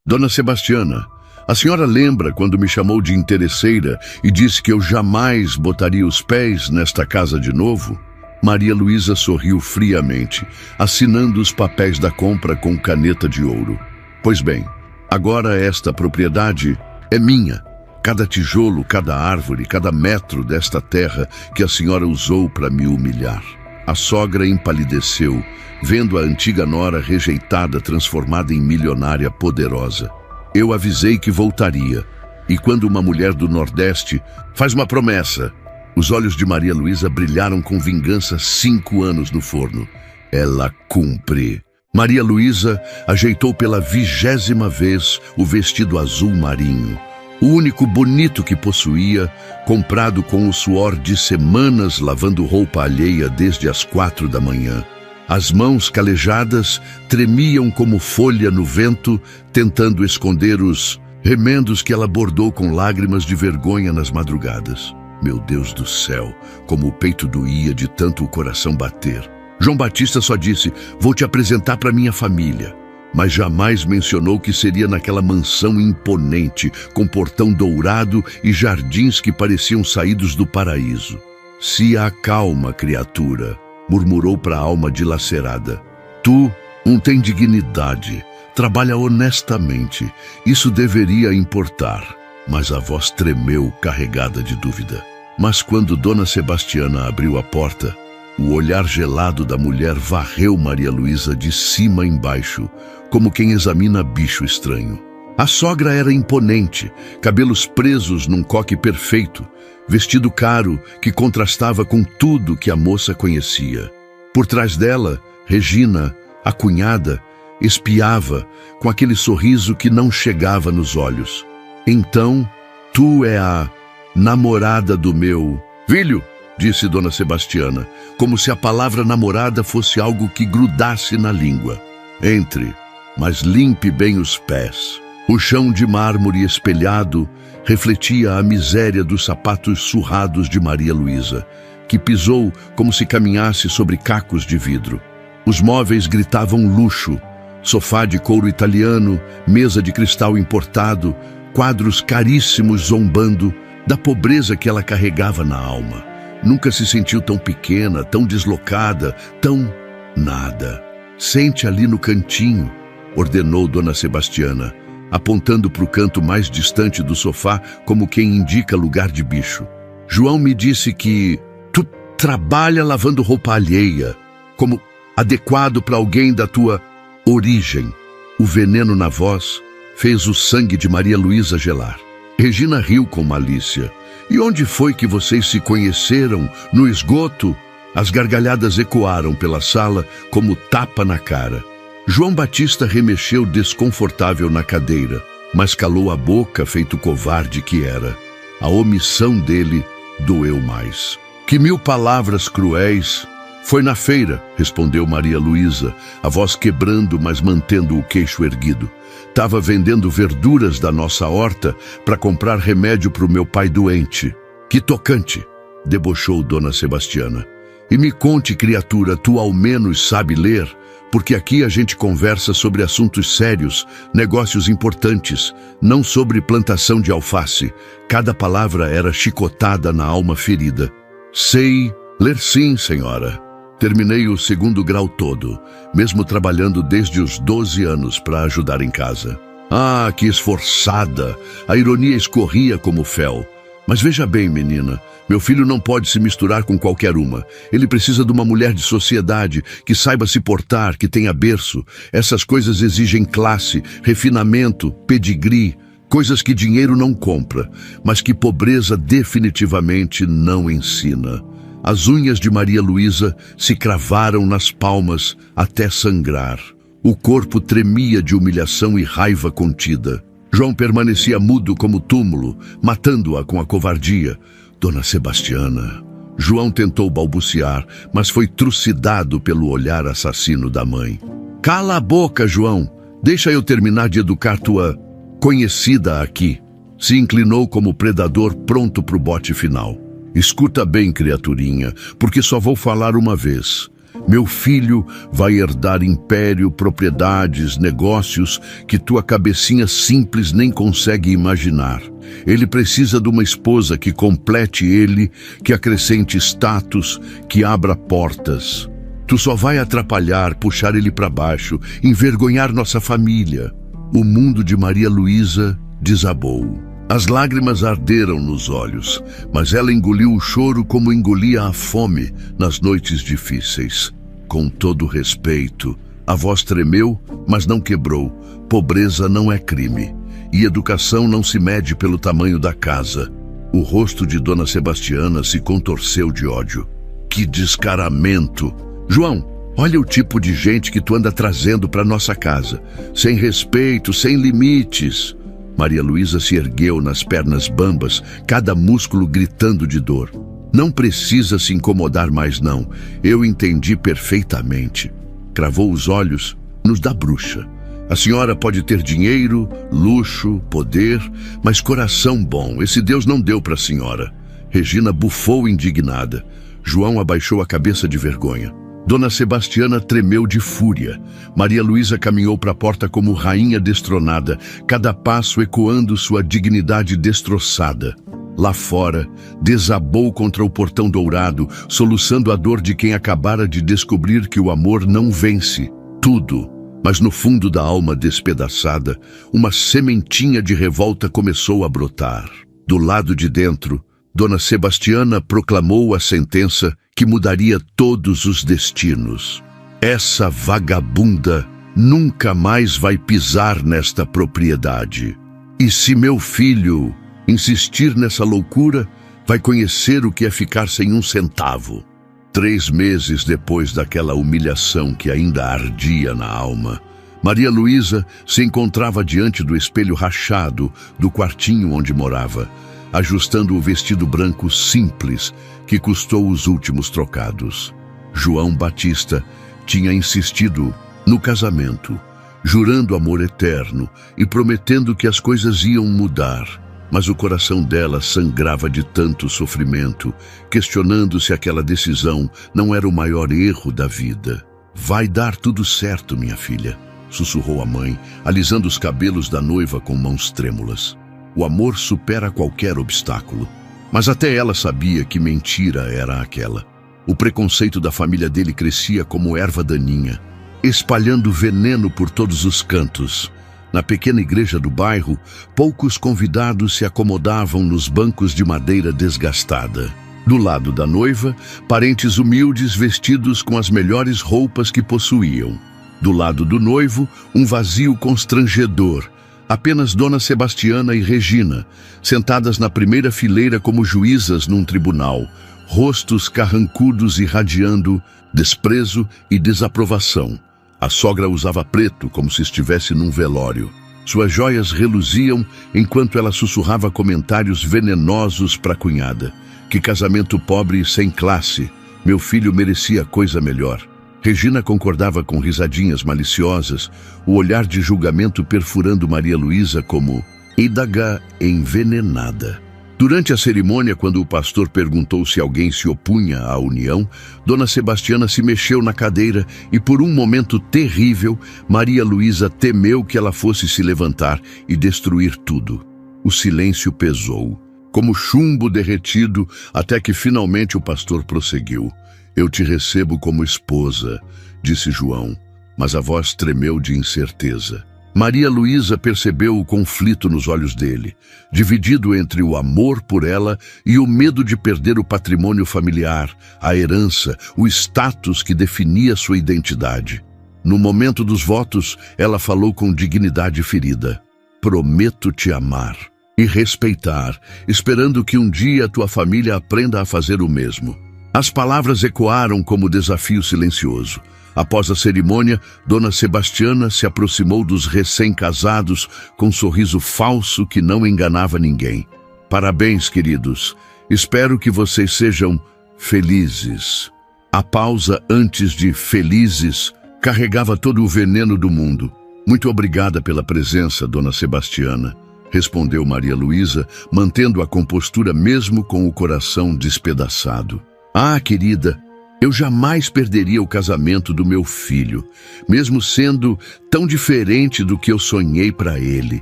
Dona Sebastiana, a senhora lembra quando me chamou de interesseira e disse que eu jamais botaria os pés nesta casa de novo? Maria Luísa sorriu friamente, assinando os papéis da compra com caneta de ouro. Pois bem, agora esta propriedade é minha. Cada tijolo, cada árvore, cada metro desta terra que a senhora usou para me humilhar. A sogra empalideceu, vendo a antiga nora rejeitada transformada em milionária poderosa. Eu avisei que voltaria, e quando uma mulher do Nordeste faz uma promessa, os olhos de Maria Luísa brilharam com vingança 5 anos no forno. Ela cumpre. Maria Luísa ajeitou pela 20ª vez o vestido azul marinho, o único bonito que possuía, comprado com o suor de semanas lavando roupa alheia desde as 4 da manhã. As mãos calejadas tremiam como folha no vento, tentando esconder os remendos que ela bordou com lágrimas de vergonha nas madrugadas. Meu Deus do céu, como o peito doía de tanto o coração bater. João Batista só disse: "Vou te apresentar para minha família", mas jamais mencionou que seria naquela mansão imponente, com portão dourado e jardins que pareciam saídos do paraíso. "Se acalma, criatura", murmurou para a alma dilacerada. "Tu não tem dignidade, trabalha honestamente, isso deveria importar." Mas a voz tremeu, carregada de dúvida. Mas quando Dona Sebastiana abriu a porta, o olhar gelado da mulher varreu Maria Luísa de cima a embaixo, como quem examina bicho estranho. A sogra era imponente, cabelos presos num coque perfeito, vestido caro que contrastava com tudo que a moça conhecia. Por trás dela, Regina, a cunhada, espiava com aquele sorriso que não chegava nos olhos. "Então, tu é a namorada do meu filho", disse Dona Sebastiana, como se a palavra namorada fosse algo que grudasse na língua. "Entre, mas limpe bem os pés." O chão de mármore espelhado refletia a miséria dos sapatos surrados de Maria Luísa, que pisou como se caminhasse sobre cacos de vidro. Os móveis gritavam luxo: sofá de couro italiano, mesa de cristal importado, quadros caríssimos zombando da pobreza que ela carregava na alma. Nunca se sentiu tão pequena, tão deslocada, tão nada. "Sente ali no cantinho", ordenou Dona Sebastiana, apontando para o canto mais distante do sofá como quem indica lugar de bicho. "João me disse que tu trabalha lavando roupa alheia, como adequado para alguém da tua origem." O veneno na voz fez o sangue de Maria Luísa gelar. Regina riu com malícia. "E onde foi que vocês se conheceram? No esgoto?" As gargalhadas ecoaram pela sala como tapa na cara. João Batista remexeu desconfortável na cadeira, mas calou a boca feito covarde que era. A omissão dele doeu mais. "Que 1000 palavras cruéis." "Foi na feira", respondeu Maria Luísa, a voz quebrando, mas mantendo o queixo erguido. "Tava vendendo verduras da nossa horta para comprar remédio para o meu pai doente." "Que tocante", debochou Dona Sebastiana. "E me conte, criatura, tu ao menos sabe ler? Porque aqui a gente conversa sobre assuntos sérios, negócios importantes, não sobre plantação de alface." Cada palavra era chicotada na alma ferida. "Sei ler sim, senhora. Terminei o 2º grau todo, mesmo trabalhando desde os 12 anos para ajudar em casa." "Ah, que esforçada!" A ironia escorria como fel. "Mas veja bem, menina, meu filho não pode se misturar com qualquer uma. Ele precisa de uma mulher de sociedade, que saiba se portar, que tenha berço. Essas coisas exigem classe, refinamento, pedigree, coisas que dinheiro não compra, mas que pobreza definitivamente não ensina." As unhas de Maria Luísa se cravaram nas palmas até sangrar. O corpo tremia de humilhação e raiva contida. João permanecia mudo como túmulo, matando-a com a covardia. "Dona Sebastiana." João tentou balbuciar, mas foi trucidado pelo olhar assassino da mãe. "Cala a boca, João. Deixa eu terminar de educar tua conhecida aqui." Se inclinou como predador pronto para o bote final. "Escuta bem, criaturinha, porque só vou falar uma vez. Meu filho vai herdar império, propriedades, negócios que tua cabecinha simples nem consegue imaginar. Ele precisa de uma esposa que complete ele, que acrescente status, que abra portas. Tu só vai atrapalhar, puxar ele para baixo, envergonhar nossa família. O mundo de Maria Luísa desabou. As lágrimas arderam nos olhos, mas ela engoliu o choro como engolia a fome nas noites difíceis. Com todo respeito, a voz tremeu, mas não quebrou. Pobreza não é crime, e educação não se mede pelo tamanho da casa. O rosto de Dona Sebastiana se contorceu de ódio. Que descaramento! João, olha o tipo de gente que tu anda trazendo para nossa casa. Sem respeito, sem limites. Maria Luísa se ergueu nas pernas bambas, cada músculo gritando de dor. Não precisa se incomodar mais não, eu entendi perfeitamente. Cravou os olhos nos da bruxa. A senhora pode ter dinheiro, luxo, poder, mas coração bom, esse Deus não deu para a senhora. Regina bufou indignada. João abaixou a cabeça de vergonha. Dona Sebastiana tremeu de fúria. Maria Luísa caminhou para a porta como rainha destronada, cada passo ecoando sua dignidade destroçada. Lá fora, desabou contra o portão dourado, soluçando a dor de quem acabara de descobrir que o amor não vence tudo. Mas no fundo da alma despedaçada, uma sementinha de revolta começou a brotar. Do lado de dentro, Dona Sebastiana proclamou a sentença que mudaria todos os destinos. Essa vagabunda nunca mais vai pisar nesta propriedade. E se meu filho insistir nessa loucura, vai conhecer o que é ficar sem um centavo. 3 meses depois daquela humilhação que ainda ardia na alma, Maria Luísa se encontrava diante do espelho rachado do quartinho onde morava, ajustando o vestido branco simples que custou os últimos trocados. João Batista tinha insistido no casamento, jurando amor eterno e prometendo que as coisas iam mudar. Mas o coração dela sangrava de tanto sofrimento, questionando se aquela decisão não era o maior erro da vida. Vai dar tudo certo, minha filha, sussurrou a mãe, alisando os cabelos da noiva com mãos trêmulas. O amor supera qualquer obstáculo. Mas até ela sabia que mentira era aquela. O preconceito da família dele crescia como erva daninha, espalhando veneno por todos os cantos. Na pequena igreja do bairro, poucos convidados se acomodavam nos bancos de madeira desgastada. Do lado da noiva, parentes humildes vestidos com as melhores roupas que possuíam. Do lado do noivo, um vazio constrangedor. Apenas Dona Sebastiana e Regina, sentadas na primeira fileira como juízas num tribunal, rostos carrancudos irradiando desprezo e desaprovação. A sogra usava preto como se estivesse num velório. Suas joias reluziam enquanto ela sussurrava comentários venenosos para a cunhada. Que casamento pobre e sem classe. Meu filho merecia coisa melhor. Regina concordava com risadinhas maliciosas, o olhar de julgamento perfurando Maria Luísa como ídaga envenenada. Durante a cerimônia, quando o pastor perguntou se alguém se opunha à união, Dona Sebastiana se mexeu na cadeira e, por um momento terrível, Maria Luísa temeu que ela fosse se levantar e destruir tudo. O silêncio pesou, como chumbo derretido, até que finalmente o pastor prosseguiu. Eu te recebo como esposa, disse João, mas a voz tremeu de incerteza. Maria Luísa percebeu o conflito nos olhos dele, dividido entre o amor por ela e o medo de perder o patrimônio familiar, a herança, o status que definia sua identidade. No momento dos votos, ela falou com dignidade ferida. Prometo te amar e respeitar, esperando que um dia tua família aprenda a fazer o mesmo. As palavras ecoaram como desafio silencioso. Após a cerimônia, Dona Sebastiana se aproximou dos recém-casados com um sorriso falso que não enganava ninguém. Parabéns, queridos. Espero que vocês sejam felizes. A pausa antes de felizes carregava todo o veneno do mundo. Muito obrigada pela presença, Dona Sebastiana, respondeu Maria Luísa, mantendo a compostura mesmo com o coração despedaçado. Ah, querida, Eu jamais perderia o casamento do meu filho, mesmo sendo tão diferente do que eu sonhei para ele.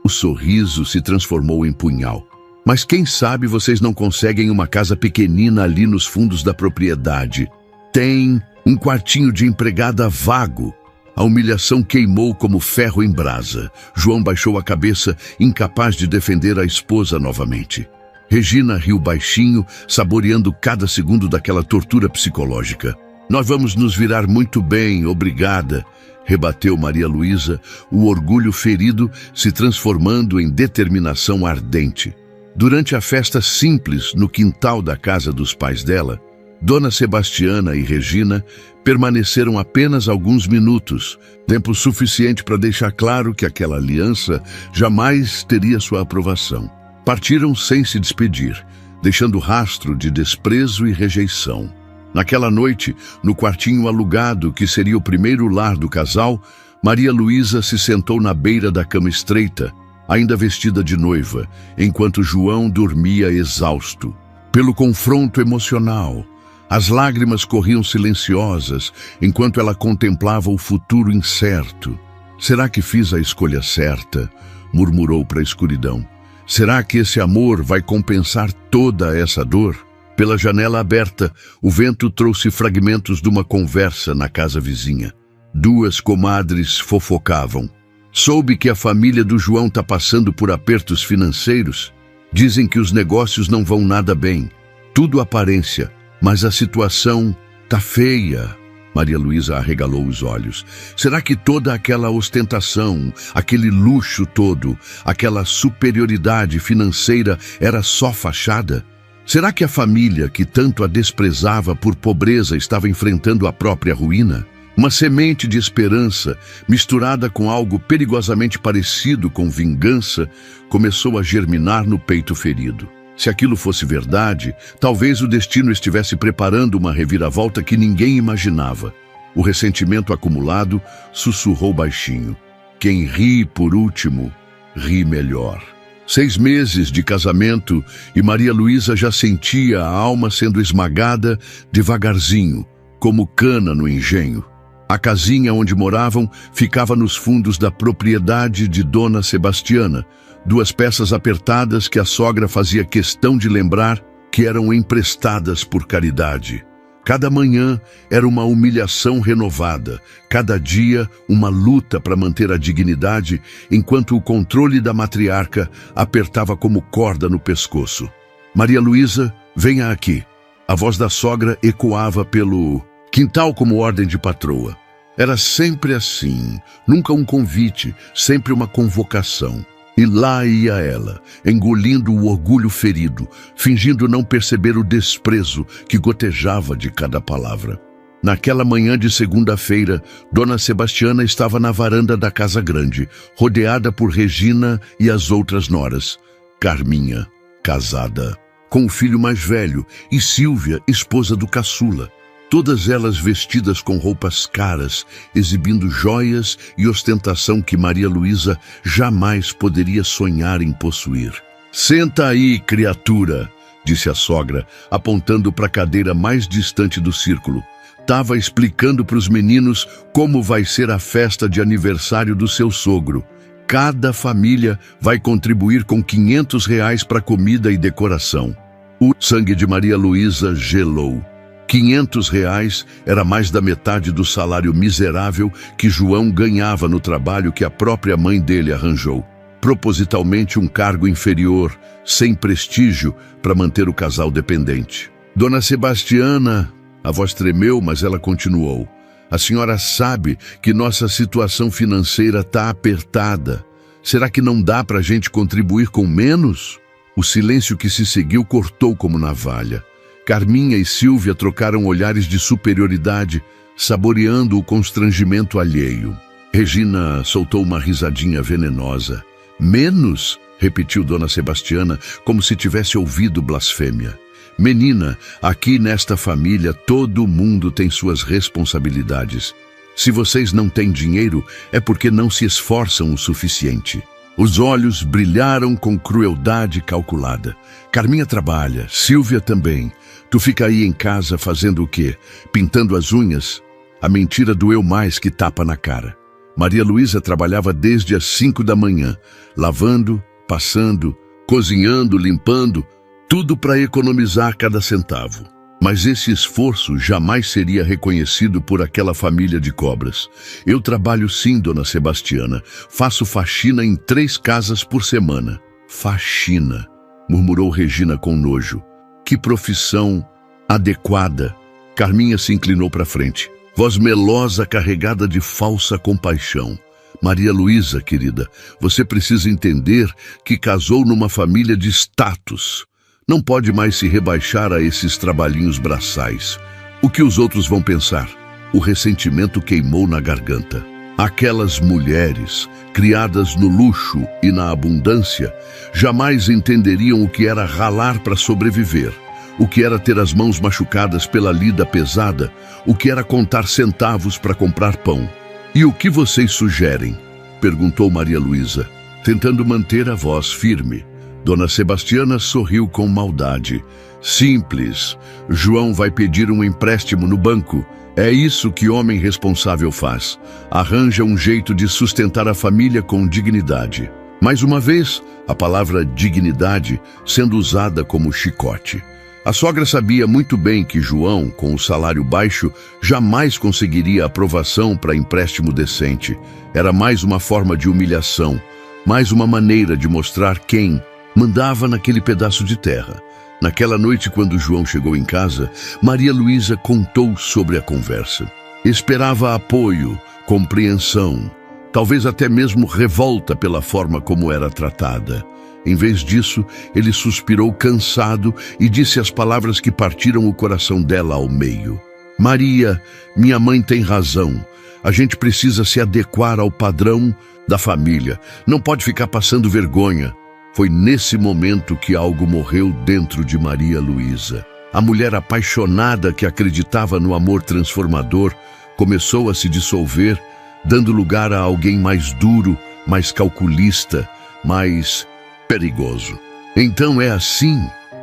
O sorriso se transformou em punhal. Mas quem sabe vocês não conseguem uma casa pequenina ali nos fundos da propriedade. Tem um quartinho de empregada vago. A humilhação queimou como ferro em brasa. João baixou a cabeça, incapaz de defender a esposa novamente. Regina riu baixinho, saboreando cada segundo daquela tortura psicológica. Nós vamos nos virar muito bem, obrigada, rebateu Maria Luísa, o orgulho ferido se transformando em determinação ardente. Durante a festa simples no quintal da casa dos pais dela, Dona Sebastiana e Regina permaneceram apenas alguns minutos, tempo suficiente para deixar claro que aquela aliança jamais teria sua aprovação. Partiram sem se despedir, deixando rastro de desprezo e rejeição. Naquela noite, no quartinho alugado que seria o primeiro lar do casal, Maria Luísa se sentou na beira da cama estreita, ainda vestida de noiva, enquanto João dormia exausto. Pelo confronto emocional, as lágrimas corriam silenciosas enquanto ela contemplava o futuro incerto. Será que fiz a escolha certa? Murmurou para a escuridão. Será que esse amor vai compensar toda essa dor? Pela janela aberta, o vento trouxe fragmentos de uma conversa na casa vizinha. Duas comadres fofocavam. Soube que a família do João está passando por apertos financeiros. Dizem que os negócios não vão nada bem. Tudo aparência, mas a situação tá feia. Maria Luísa arregalou os olhos. Será que toda aquela ostentação, aquele luxo todo, aquela superioridade financeira era só fachada? Será que a família que tanto a desprezava por pobreza estava enfrentando a própria ruína? Uma semente de esperança, misturada com algo perigosamente parecido com vingança, começou a germinar no peito ferido. Se aquilo fosse verdade, talvez o destino estivesse preparando uma reviravolta que ninguém imaginava. O ressentimento acumulado sussurrou baixinho. Quem ri por último, ri melhor. 6 meses de casamento e Maria Luísa já sentia a alma sendo esmagada devagarzinho, como cana no engenho. A casinha onde moravam ficava nos fundos da propriedade de Dona Sebastiana, 2 peças apertadas que a sogra fazia questão de lembrar que eram emprestadas por caridade. Cada manhã era uma humilhação renovada, cada dia uma luta para manter a dignidade, enquanto o controle da matriarca apertava como corda no pescoço. Maria Luísa, venha aqui. A voz da sogra ecoava pelo quintal como ordem de patroa. Era sempre assim, nunca um convite, sempre uma convocação. E lá ia ela, engolindo o orgulho ferido, fingindo não perceber o desprezo que gotejava de cada palavra. Naquela manhã de segunda-feira, Dona Sebastiana estava na varanda da casa grande, rodeada por Regina e as outras noras. Carminha, casada, com o filho mais velho, e Sílvia, esposa do caçula. Todas elas vestidas com roupas caras, exibindo joias e ostentação que Maria Luísa jamais poderia sonhar em possuir. Senta aí, criatura, disse a sogra, apontando para a cadeira mais distante do círculo. Tava explicando para os meninos como vai ser a festa de aniversário do seu sogro. Cada família vai contribuir com R$500 para comida e decoração. O sangue de Maria Luísa gelou. R$500 era mais da metade do salário miserável que João ganhava no trabalho que a própria mãe dele arranjou. Propositalmente um cargo inferior, sem prestígio, para manter o casal dependente. Dona Sebastiana, a voz tremeu, mas ela continuou. A senhora sabe que nossa situação financeira está apertada. Será que não dá para a gente contribuir com menos? O silêncio que se seguiu cortou como navalha. Carminha e Sílvia trocaram olhares de superioridade, saboreando o constrangimento alheio. Regina soltou uma risadinha venenosa. Menos? Repetiu Dona Sebastiana, como se tivesse ouvido blasfêmia. Menina, aqui nesta família todo mundo tem suas responsabilidades. Se vocês não têm dinheiro, é porque não se esforçam o suficiente. Os olhos brilharam com crueldade calculada. Carminha trabalha, Silvia também. Tu fica aí em casa fazendo o quê? Pintando as unhas? A mentira doeu mais que tapa na cara. Maria Luísa trabalhava desde as 5 da manhã, lavando, passando, cozinhando, limpando, tudo para economizar cada centavo. Mas esse esforço jamais seria reconhecido por aquela família de cobras. Eu trabalho sim, dona Sebastiana. Faço faxina em 3 casas por semana. Faxina, murmurou Regina com nojo. Que profissão adequada. Carminha se inclinou para frente, voz melosa carregada de falsa compaixão. Maria Luísa, querida, você precisa entender que casou numa família de status. Não pode mais se rebaixar a esses trabalhinhos braçais. O que os outros vão pensar? O ressentimento queimou na garganta. Aquelas mulheres, criadas no luxo e na abundância, jamais entenderiam o que era ralar para sobreviver, o que era ter as mãos machucadas pela lida pesada, o que era contar centavos para comprar pão. E o que vocês sugerem? Perguntou Maria Luísa, tentando manter a voz firme. Dona Sebastiana sorriu com maldade. Simples. João vai pedir um empréstimo no banco. É isso que homem responsável faz. Arranja um jeito de sustentar a família com dignidade. Mais uma vez, a palavra dignidade sendo usada como chicote. A sogra sabia muito bem que João, com o salário baixo, jamais conseguiria aprovação para empréstimo decente. Era mais uma forma de humilhação, mais uma maneira de mostrar quem mandava naquele pedaço de terra. Naquela noite, quando João chegou em casa, Maria Luísa contou sobre a conversa. Esperava apoio, compreensão, talvez até mesmo revolta pela forma como era tratada. Em vez disso, ele suspirou cansado e disse as palavras que partiram o coração dela ao meio. Maria, minha mãe tem razão. A gente precisa se adequar ao padrão da família. Não pode ficar passando vergonha. Foi nesse momento que algo morreu dentro de Maria Luísa. A mulher apaixonada que acreditava no amor transformador começou a se dissolver, dando lugar a alguém mais duro, mais calculista, mais perigoso. Então é assim,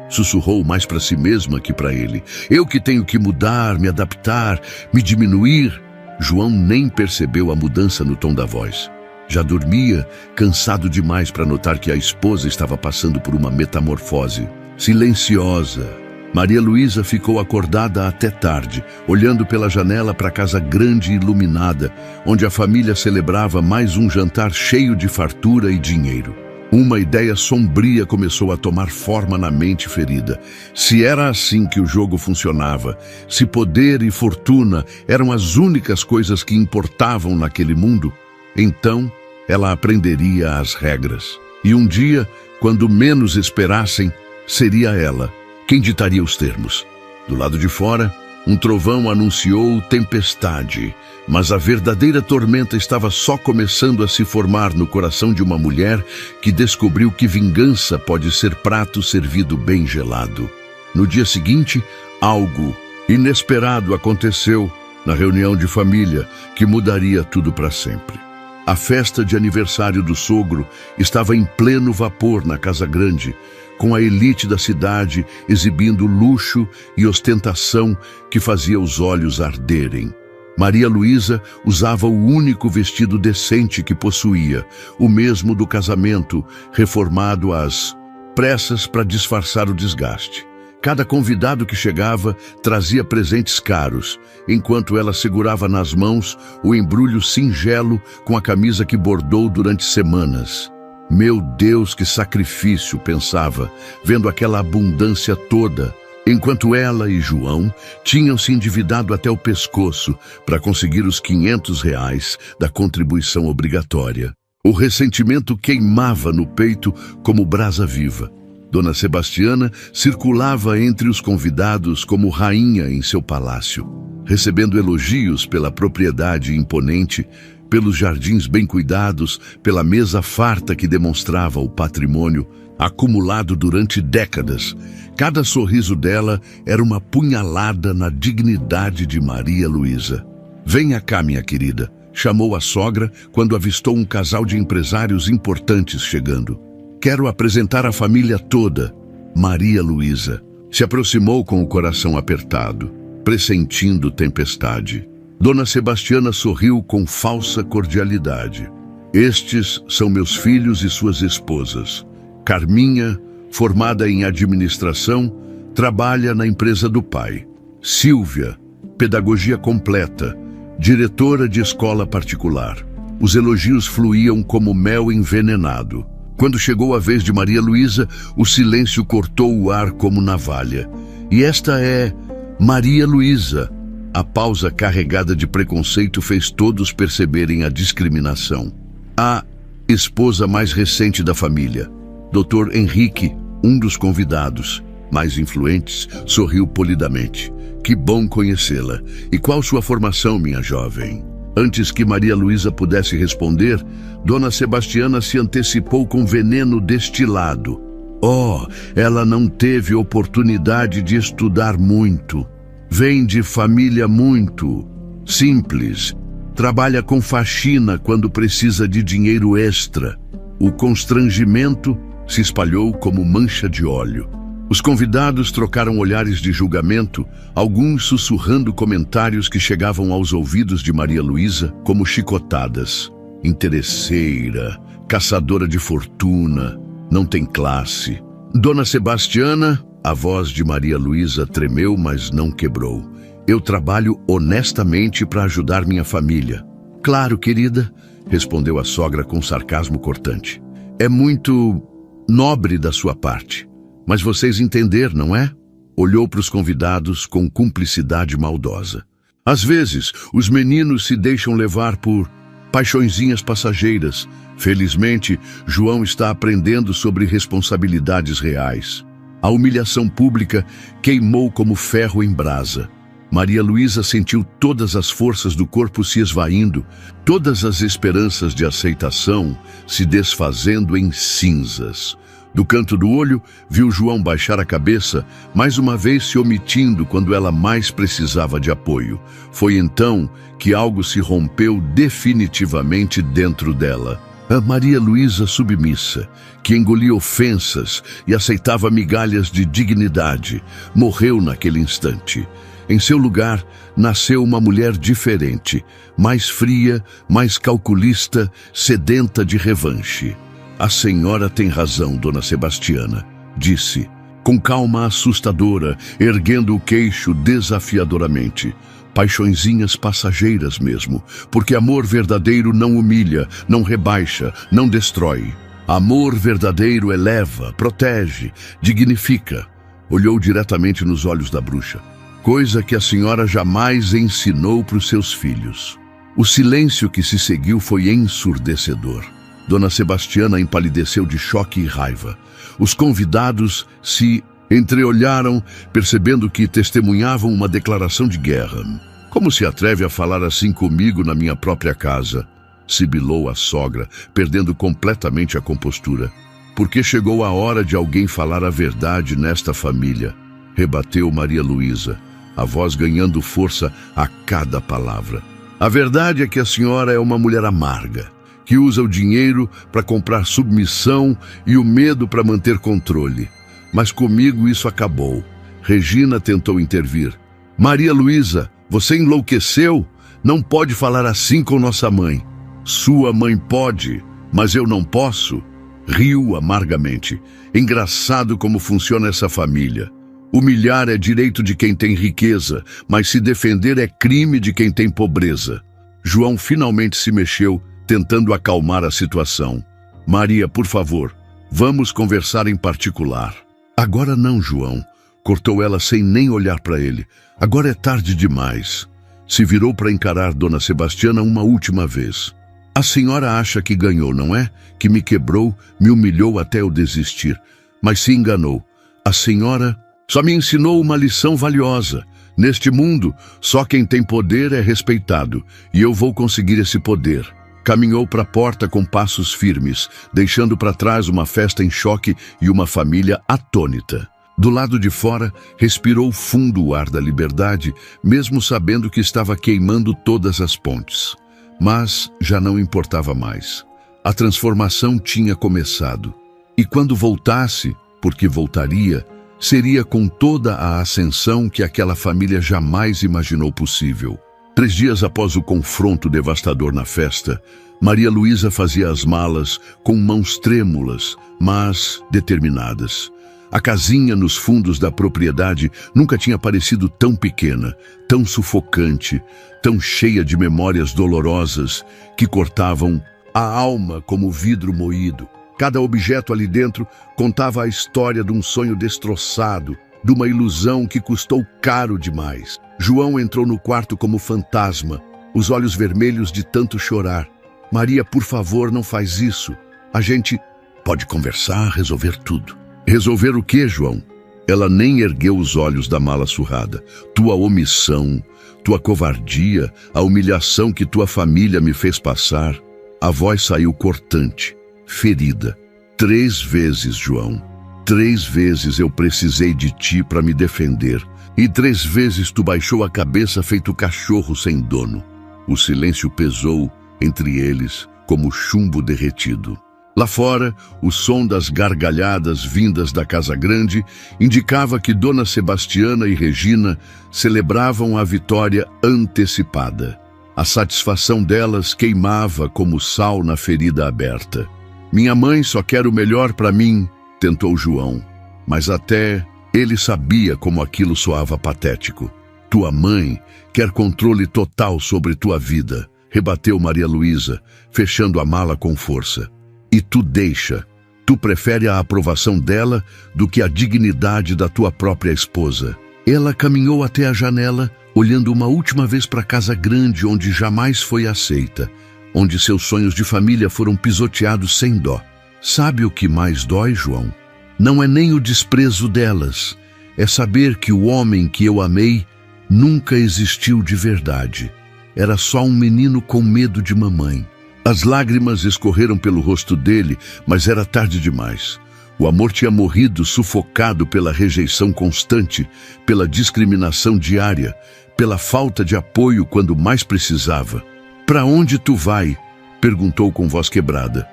sussurrou mais para si mesma que para ele. Eu que tenho que mudar, me adaptar, me diminuir. João nem percebeu a mudança no tom da voz. Já dormia, cansado demais para notar que a esposa estava passando por uma metamorfose. Silenciosa, Maria Luísa ficou acordada até tarde, olhando pela janela para a casa grande e iluminada, onde a família celebrava mais um jantar cheio de fartura e dinheiro. Uma ideia sombria começou a tomar forma na mente ferida. Se era assim que o jogo funcionava, se poder e fortuna eram as únicas coisas que importavam naquele mundo, então ela aprenderia as regras. E um dia, quando menos esperassem, seria ela quem ditaria os termos. Do lado de fora, um trovão anunciou tempestade, mas a verdadeira tormenta estava só começando a se formar no coração de uma mulher que descobriu que vingança pode ser prato servido bem gelado. No dia seguinte, algo inesperado aconteceu na reunião de família que mudaria tudo para sempre. A festa de aniversário do sogro estava em pleno vapor na Casa Grande, com a elite da cidade exibindo luxo e ostentação que fazia os olhos arderem. Maria Luísa usava o único vestido decente que possuía, o mesmo do casamento, reformado às pressas para disfarçar o desgaste. Cada convidado que chegava trazia presentes caros, enquanto ela segurava nas mãos o embrulho singelo com a camisa que bordou durante semanas. Meu Deus, que sacrifício, pensava, vendo aquela abundância toda, enquanto ela e João tinham se endividado até o pescoço para conseguir os R$500 da contribuição obrigatória. O ressentimento queimava no peito como brasa viva. Dona Sebastiana circulava entre os convidados como rainha em seu palácio, recebendo elogios pela propriedade imponente, pelos jardins bem cuidados, pela mesa farta que demonstrava o patrimônio acumulado durante décadas. Cada sorriso dela era uma punhalada na dignidade de Maria Luísa. Venha cá, minha querida, Chamou a sogra quando avistou um casal de empresários importantes chegando. Quero apresentar a família toda. Maria Luísa se aproximou com o coração apertado, pressentindo tempestade. Dona Sebastiana sorriu com falsa cordialidade. Estes são meus filhos e suas esposas. Carminha, formada em administração, trabalha na empresa do pai. Silvia, pedagogia completa, diretora de escola particular. Os elogios fluíam como mel envenenado. Quando chegou a vez de Maria Luísa, o silêncio cortou o ar como navalha. E esta é Maria Luísa. A pausa carregada de preconceito fez todos perceberem a discriminação. A esposa mais recente da família. Dr. Henrique, um dos convidados mais influentes, sorriu polidamente. Que bom conhecê-la. E qual sua formação, minha jovem? Antes que Maria Luísa pudesse responder, Dona Sebastiana se antecipou com veneno destilado. Oh, ela não teve oportunidade de estudar muito. Vem de família muito simples. Trabalha com faxina quando precisa de dinheiro extra. O constrangimento se espalhou como mancha de óleo. Os convidados trocaram olhares de julgamento, alguns sussurrando comentários que chegavam aos ouvidos de Maria Luísa como chicotadas. Interesseira, caçadora de fortuna, não tem classe. Dona Sebastiana, a voz de Maria Luísa tremeu, mas não quebrou. Eu trabalho honestamente para ajudar minha família. Claro, querida, respondeu a sogra com sarcasmo cortante. É muito nobre da sua parte. Mas vocês entenderam, não é? Olhou para os convidados com cumplicidade maldosa. Às vezes, os meninos se deixam levar por paixõezinhas passageiras. Felizmente, João está aprendendo sobre responsabilidades reais. A humilhação pública queimou como ferro em brasa. Maria Luísa sentiu todas as forças do corpo se esvaindo, todas as esperanças de aceitação se desfazendo em cinzas. Do canto do olho, viu João baixar a cabeça, mais uma vez se omitindo quando ela mais precisava de apoio. Foi então que algo se rompeu definitivamente dentro dela. A Maria Luísa submissa, que engolia ofensas e aceitava migalhas de dignidade, morreu naquele instante. Em seu lugar, nasceu uma mulher diferente, mais fria, mais calculista, sedenta de revanche. A senhora tem razão, Dona Sebastiana, disse, com calma assustadora, erguendo o queixo desafiadoramente. Paixõezinhas passageiras mesmo, porque amor verdadeiro não humilha, não rebaixa, não destrói. Amor verdadeiro eleva, protege, dignifica. Olhou diretamente nos olhos da bruxa, coisa que a senhora jamais ensinou para os seus filhos. O silêncio que se seguiu foi ensurdecedor. Dona Sebastiana empalideceu de choque e raiva. Os convidados se entreolharam, percebendo que testemunhavam uma declaração de guerra. Como se atreve a falar assim comigo na minha própria casa? Sibilou a sogra, perdendo completamente a compostura. Porque chegou a hora de alguém falar a verdade nesta família, rebateu Maria Luísa, a voz ganhando força a cada palavra. A verdade é que a senhora é uma mulher amarga, que usa o dinheiro para comprar submissão e o medo para manter controle. Mas comigo isso acabou. Regina tentou intervir. Maria Luísa, você enlouqueceu? Não pode falar assim com nossa mãe. Sua mãe pode, mas eu não posso. Riu amargamente. Engraçado como funciona essa família. Humilhar é direito de quem tem riqueza, mas se defender é crime de quem tem pobreza. João finalmente se mexeu, tentando acalmar a situação. Maria, por favor, vamos conversar em particular. Agora não, João, cortou ela sem nem olhar para ele. Agora é tarde demais. Se virou para encarar Dona Sebastiana uma última vez. A senhora acha que ganhou, não é? Que me quebrou, me humilhou até eu desistir. Mas se enganou. A senhora só me ensinou uma lição valiosa. Neste mundo, só quem tem poder é respeitado, e eu vou conseguir esse poder. Caminhou para a porta com passos firmes, deixando para trás uma festa em choque e uma família atônita. Do lado de fora, respirou fundo o ar da liberdade, mesmo sabendo que estava queimando todas as pontes. Mas já não importava mais. A transformação tinha começado. E quando voltasse, porque voltaria, seria com toda a ascensão que aquela família jamais imaginou possível. 3 dias após o confronto devastador na festa, Maria Luísa fazia as malas com mãos trêmulas, mas determinadas. A casinha nos fundos da propriedade nunca tinha parecido tão pequena, tão sufocante, tão cheia de memórias dolorosas que cortavam a alma como vidro moído. Cada objeto ali dentro contava a história de um sonho destroçado, de uma ilusão que custou caro demais. João entrou no quarto como fantasma, os olhos vermelhos de tanto chorar. Maria, por favor, não faz isso. A gente pode conversar, resolver tudo. Resolver o quê, João? Ela nem ergueu os olhos da mala surrada. Tua omissão, tua covardia, a humilhação que tua família me fez passar. A voz saiu cortante, ferida. 3 vezes, João. 3 vezes eu precisei de ti para me defender. E 3 vezes tu baixou a cabeça feito cachorro sem dono. O silêncio pesou entre eles como chumbo derretido. Lá fora, o som das gargalhadas vindas da casa grande indicava que Dona Sebastiana e Regina celebravam a vitória antecipada. A satisfação delas queimava como sal na ferida aberta. Minha mãe só quer o melhor para mim, tentou João, mas até ele sabia como aquilo soava patético. Tua mãe quer controle total sobre tua vida, rebateu Maria Luísa, fechando a mala com força. E tu deixa. Tu prefere a aprovação dela do que a dignidade da tua própria esposa. Ela caminhou até a janela, olhando uma última vez para a casa grande onde jamais foi aceita, onde seus sonhos de família foram pisoteados sem dó. Sabe o que mais dói, João? Não é nem o desprezo delas, é saber que o homem que eu amei nunca existiu de verdade. Era só um menino com medo de mamãe. As lágrimas escorreram pelo rosto dele, mas era tarde demais. O amor tinha morrido sufocado pela rejeição constante, pela discriminação diária, pela falta de apoio quando mais precisava. Para onde tu vai? Perguntou com voz quebrada.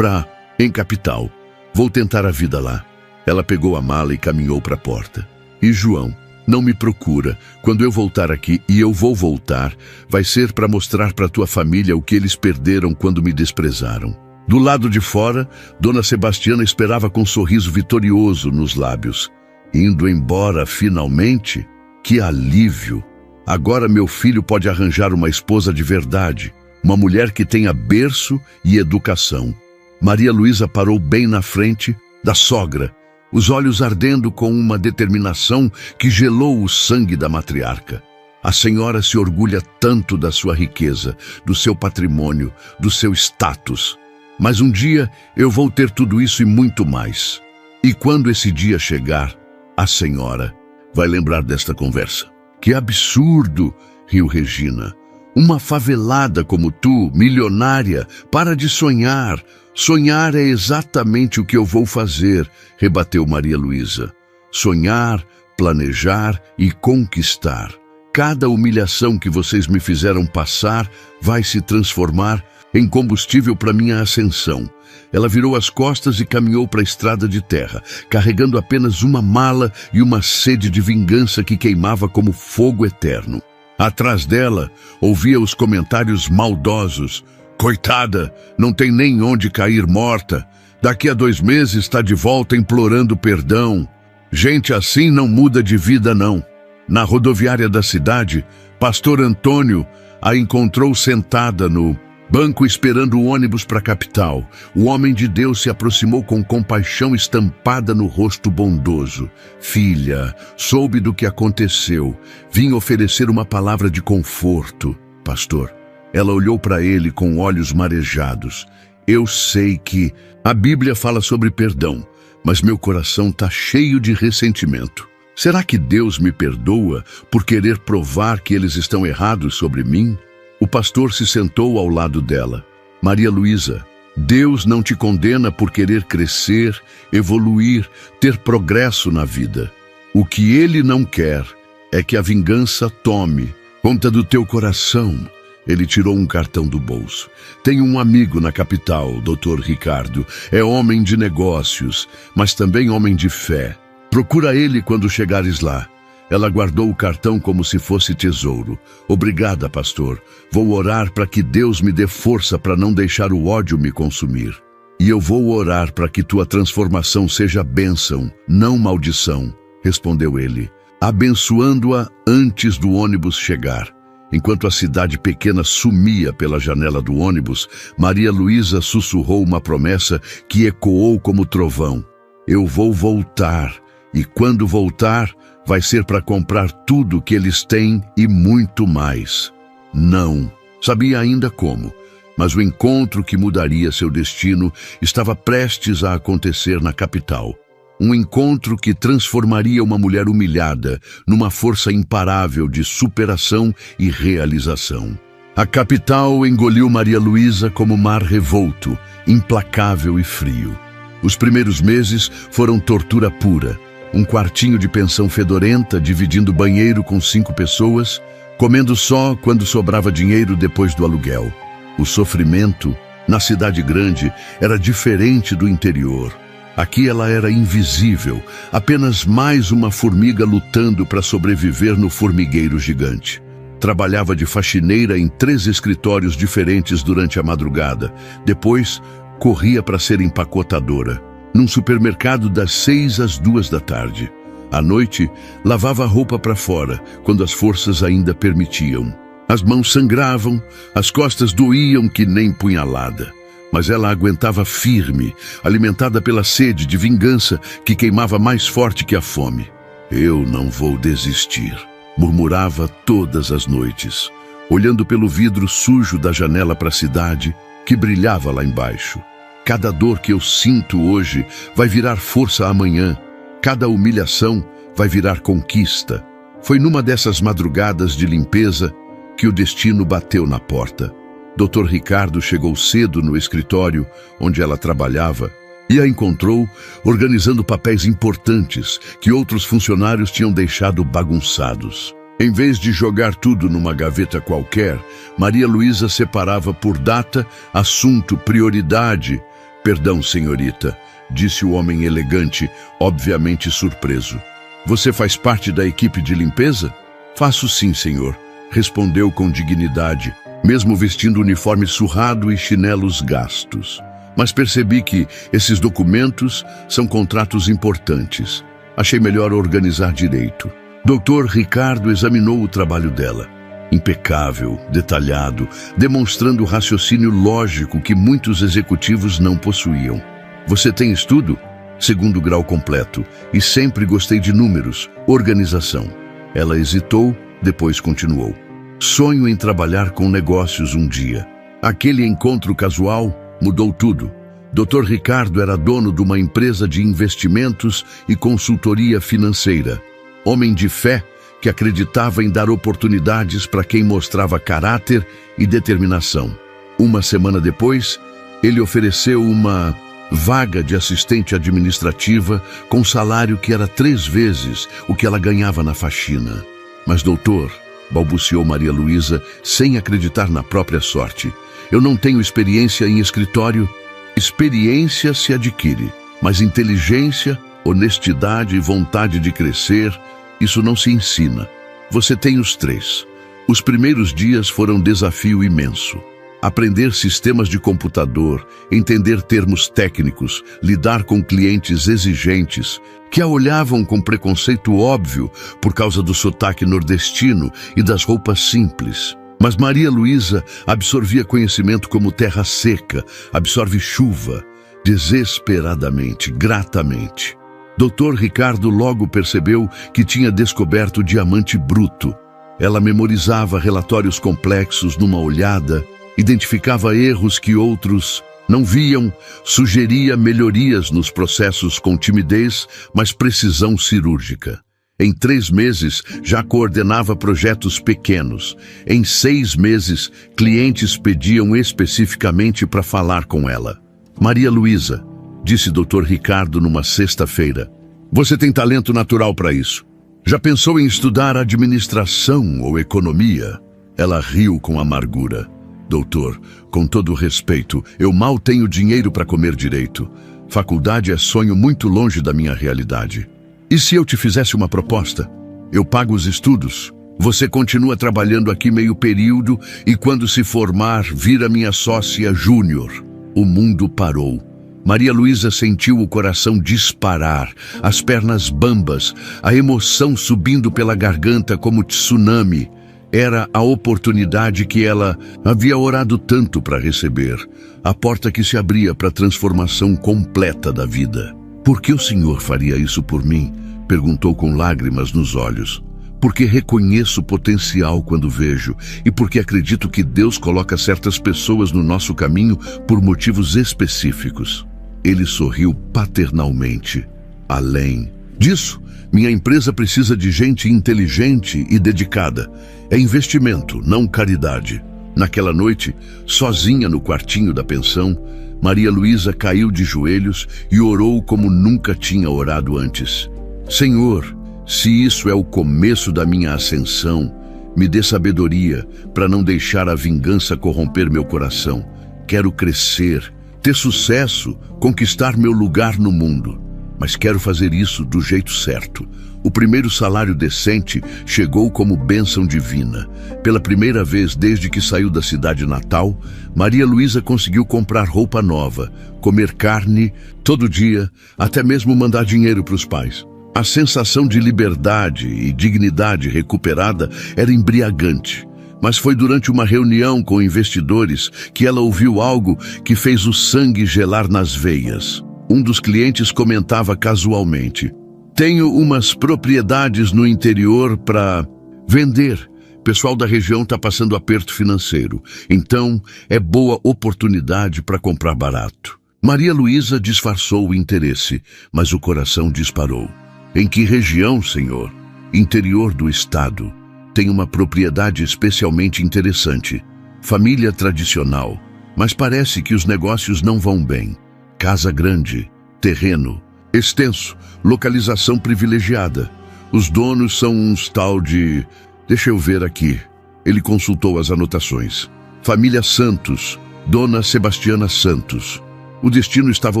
Em capital. Vou tentar a vida lá. Ela pegou a mala e caminhou para a porta. E João, não me procura. Quando eu voltar aqui, e eu vou voltar, vai ser para mostrar para tua família o que eles perderam quando me desprezaram. Do lado de fora, Dona Sebastiana esperava com um sorriso vitorioso nos lábios. Indo embora finalmente? Que alívio! Agora meu filho pode arranjar uma esposa de verdade, uma mulher que tenha berço e educação. Maria Luísa parou bem na frente da sogra, os olhos ardendo com uma determinação que gelou o sangue da matriarca. A senhora se orgulha tanto da sua riqueza, do seu patrimônio, do seu status. Mas um dia eu vou ter tudo isso e muito mais. E quando esse dia chegar, a senhora vai lembrar desta conversa. Que absurdo, riu Regina. Uma favelada como tu, milionária, para de sonhar. Sonhar é exatamente o que eu vou fazer, rebateu Maria Luísa. Sonhar, planejar e conquistar. Cada humilhação que vocês me fizeram passar vai se transformar em combustível para minha ascensão. Ela virou as costas e caminhou para a estrada de terra, carregando apenas uma mala e uma sede de vingança que queimava como fogo eterno. Atrás dela, ouvia os comentários maldosos. Coitada, não tem nem onde cair morta. Daqui a 2 meses está de volta implorando perdão. Gente assim não muda de vida, não. Na rodoviária da cidade, pastor Antônio a encontrou sentada no banco esperando o ônibus para a capital. O homem de Deus se aproximou com compaixão estampada no rosto bondoso. Filha, soube do que aconteceu. Vim oferecer uma palavra de conforto. Pastor, ela olhou para ele com olhos marejados. Eu sei que a Bíblia fala sobre perdão, mas meu coração está cheio de ressentimento. Será que Deus me perdoa por querer provar que eles estão errados sobre mim? O pastor se sentou ao lado dela. Maria Luísa, Deus não te condena por querer crescer, evoluir, ter progresso na vida. O que Ele não quer é que a vingança tome conta do teu coração. Ele tirou um cartão do bolso. Tenho um amigo na capital, Dr. Ricardo. É homem de negócios, mas também homem de fé. Procura ele quando chegares lá. Ela guardou o cartão como se fosse tesouro. Obrigada, pastor. Vou orar para que Deus me dê força para não deixar o ódio me consumir. E eu vou orar para que tua transformação seja bênção, não maldição, respondeu ele, abençoando-a antes do ônibus chegar. Enquanto a cidade pequena sumia pela janela do ônibus, Maria Luísa sussurrou uma promessa que ecoou como trovão. Eu vou voltar, e quando voltar, vai ser para comprar tudo que eles têm e muito mais. Não sabia ainda como, mas o encontro que mudaria seu destino estava prestes a acontecer na capital. Um encontro que transformaria uma mulher humilhada numa força imparável de superação e realização. A capital engoliu Maria Luísa como mar revolto, implacável e frio. Os primeiros meses foram tortura pura. Um quartinho de pensão fedorenta, dividindo banheiro com 5 pessoas, comendo só quando sobrava dinheiro depois do aluguel. O sofrimento, na cidade grande, era diferente do interior. Aqui ela era invisível, apenas mais uma formiga lutando para sobreviver no formigueiro gigante. Trabalhava de faxineira em 3 escritórios diferentes durante a madrugada. Depois, corria para ser empacotadora, num supermercado das 6 às 2 da tarde. À noite, lavava a roupa para fora, quando as forças ainda permitiam. As mãos sangravam, as costas doíam que nem punhalada. Mas ela aguentava firme, alimentada pela sede de vingança que queimava mais forte que a fome. Eu não vou desistir, murmurava todas as noites, olhando pelo vidro sujo da janela para a cidade que brilhava lá embaixo. Cada dor que eu sinto hoje vai virar força amanhã. Cada humilhação vai virar conquista. Foi numa dessas madrugadas de limpeza que o destino bateu na porta. Dr. Ricardo chegou cedo no escritório onde ela trabalhava e a encontrou organizando papéis importantes que outros funcionários tinham deixado bagunçados. Em vez de jogar tudo numa gaveta qualquer, Maria Luísa separava por data, assunto, prioridade. Perdão, senhorita, disse o homem elegante, obviamente surpreso. Você faz parte da equipe de limpeza? Faço sim, senhor, respondeu com dignidade, mesmo vestindo uniforme surrado e chinelos gastos. Mas percebi que esses documentos são contratos importantes. Achei melhor organizar direito. Dr. Ricardo examinou o trabalho dela. Impecável, detalhado, demonstrando o raciocínio lógico que muitos executivos não possuíam. Você tem estudo? 2º grau completo. E sempre gostei de números, organização. Ela hesitou, depois continuou. Sonho em trabalhar com negócios um dia. Aquele encontro casual mudou tudo. Dr. Ricardo era dono de uma empresa de investimentos e consultoria financeira. Homem de fé que acreditava em dar oportunidades para quem mostrava caráter e determinação. Uma semana depois, ele ofereceu uma vaga de assistente administrativa com salário que era 3 vezes o que ela ganhava na faxina. Mas, doutor, balbuciou Maria Luísa, sem acreditar na própria sorte, eu não tenho experiência em escritório. Experiência se adquire, mas inteligência, honestidade e vontade de crescer, isso não se ensina. Você tem os 3. Os primeiros dias foram desafio imenso. Aprender sistemas de computador, entender termos técnicos, lidar com clientes exigentes, que a olhavam com preconceito óbvio por causa do sotaque nordestino e das roupas simples. Mas Maria Luísa absorvia conhecimento como terra seca, absorve chuva, desesperadamente, gratamente. Dr. Ricardo logo percebeu que tinha descoberto o diamante bruto. Ela memorizava relatórios complexos numa olhada, identificava erros que outros não viam, sugeria melhorias nos processos com timidez, mas precisão cirúrgica. Em 3 meses, já coordenava projetos pequenos. Em 6 meses, clientes pediam especificamente para falar com ela. Maria Luísa, disse Dr. Ricardo numa sexta-feira, você tem talento natural para isso. Já pensou em estudar administração ou economia? Ela riu com amargura. Doutor, com todo respeito, eu mal tenho dinheiro para comer direito. Faculdade é sonho muito longe da minha realidade. E se eu te fizesse uma proposta? Eu pago os estudos. Você continua trabalhando aqui meio período e quando se formar, vira minha sócia júnior. O mundo parou. Maria Luísa sentiu o coração disparar, as pernas bambas, a emoção subindo pela garganta como tsunami. Era a oportunidade que ela havia orado tanto para receber, a porta que se abria para a transformação completa da vida. Por que o Senhor faria isso por mim? Perguntou com lágrimas nos olhos. Porque reconheço o potencial quando vejo e porque acredito que Deus coloca certas pessoas no nosso caminho por motivos específicos. Ele sorriu paternalmente. Além disso, minha empresa precisa de gente inteligente e dedicada. É investimento, não caridade. Naquela noite, sozinha no quartinho da pensão, Maria Luísa caiu de joelhos e orou como nunca tinha orado antes. Senhor, se isso é o começo da minha ascensão, me dê sabedoria para não deixar a vingança corromper meu coração. Quero crescer, ter sucesso, conquistar meu lugar no mundo. Mas quero fazer isso do jeito certo. O primeiro salário decente chegou como bênção divina. Pela primeira vez desde que saiu da cidade natal, Maria Luísa conseguiu comprar roupa nova, comer carne todo dia, até mesmo mandar dinheiro para os pais. A sensação de liberdade e dignidade recuperada era embriagante. Mas foi durante uma reunião com investidores que ela ouviu algo que fez o sangue gelar nas veias. Um dos clientes comentava casualmente: tenho umas propriedades no interior para vender. O pessoal da região está passando aperto financeiro, então é boa oportunidade para comprar barato. Maria Luísa disfarçou o interesse, mas o coração disparou. Em que região, senhor? Interior do estado. Tem uma propriedade especialmente interessante. Família tradicional, mas parece que os negócios não vão bem. Casa grande, terreno extenso, localização privilegiada. Os donos são uns tal de... Deixa eu ver aqui. Ele consultou as anotações. Família Santos, Dona Sebastiana Santos. O destino estava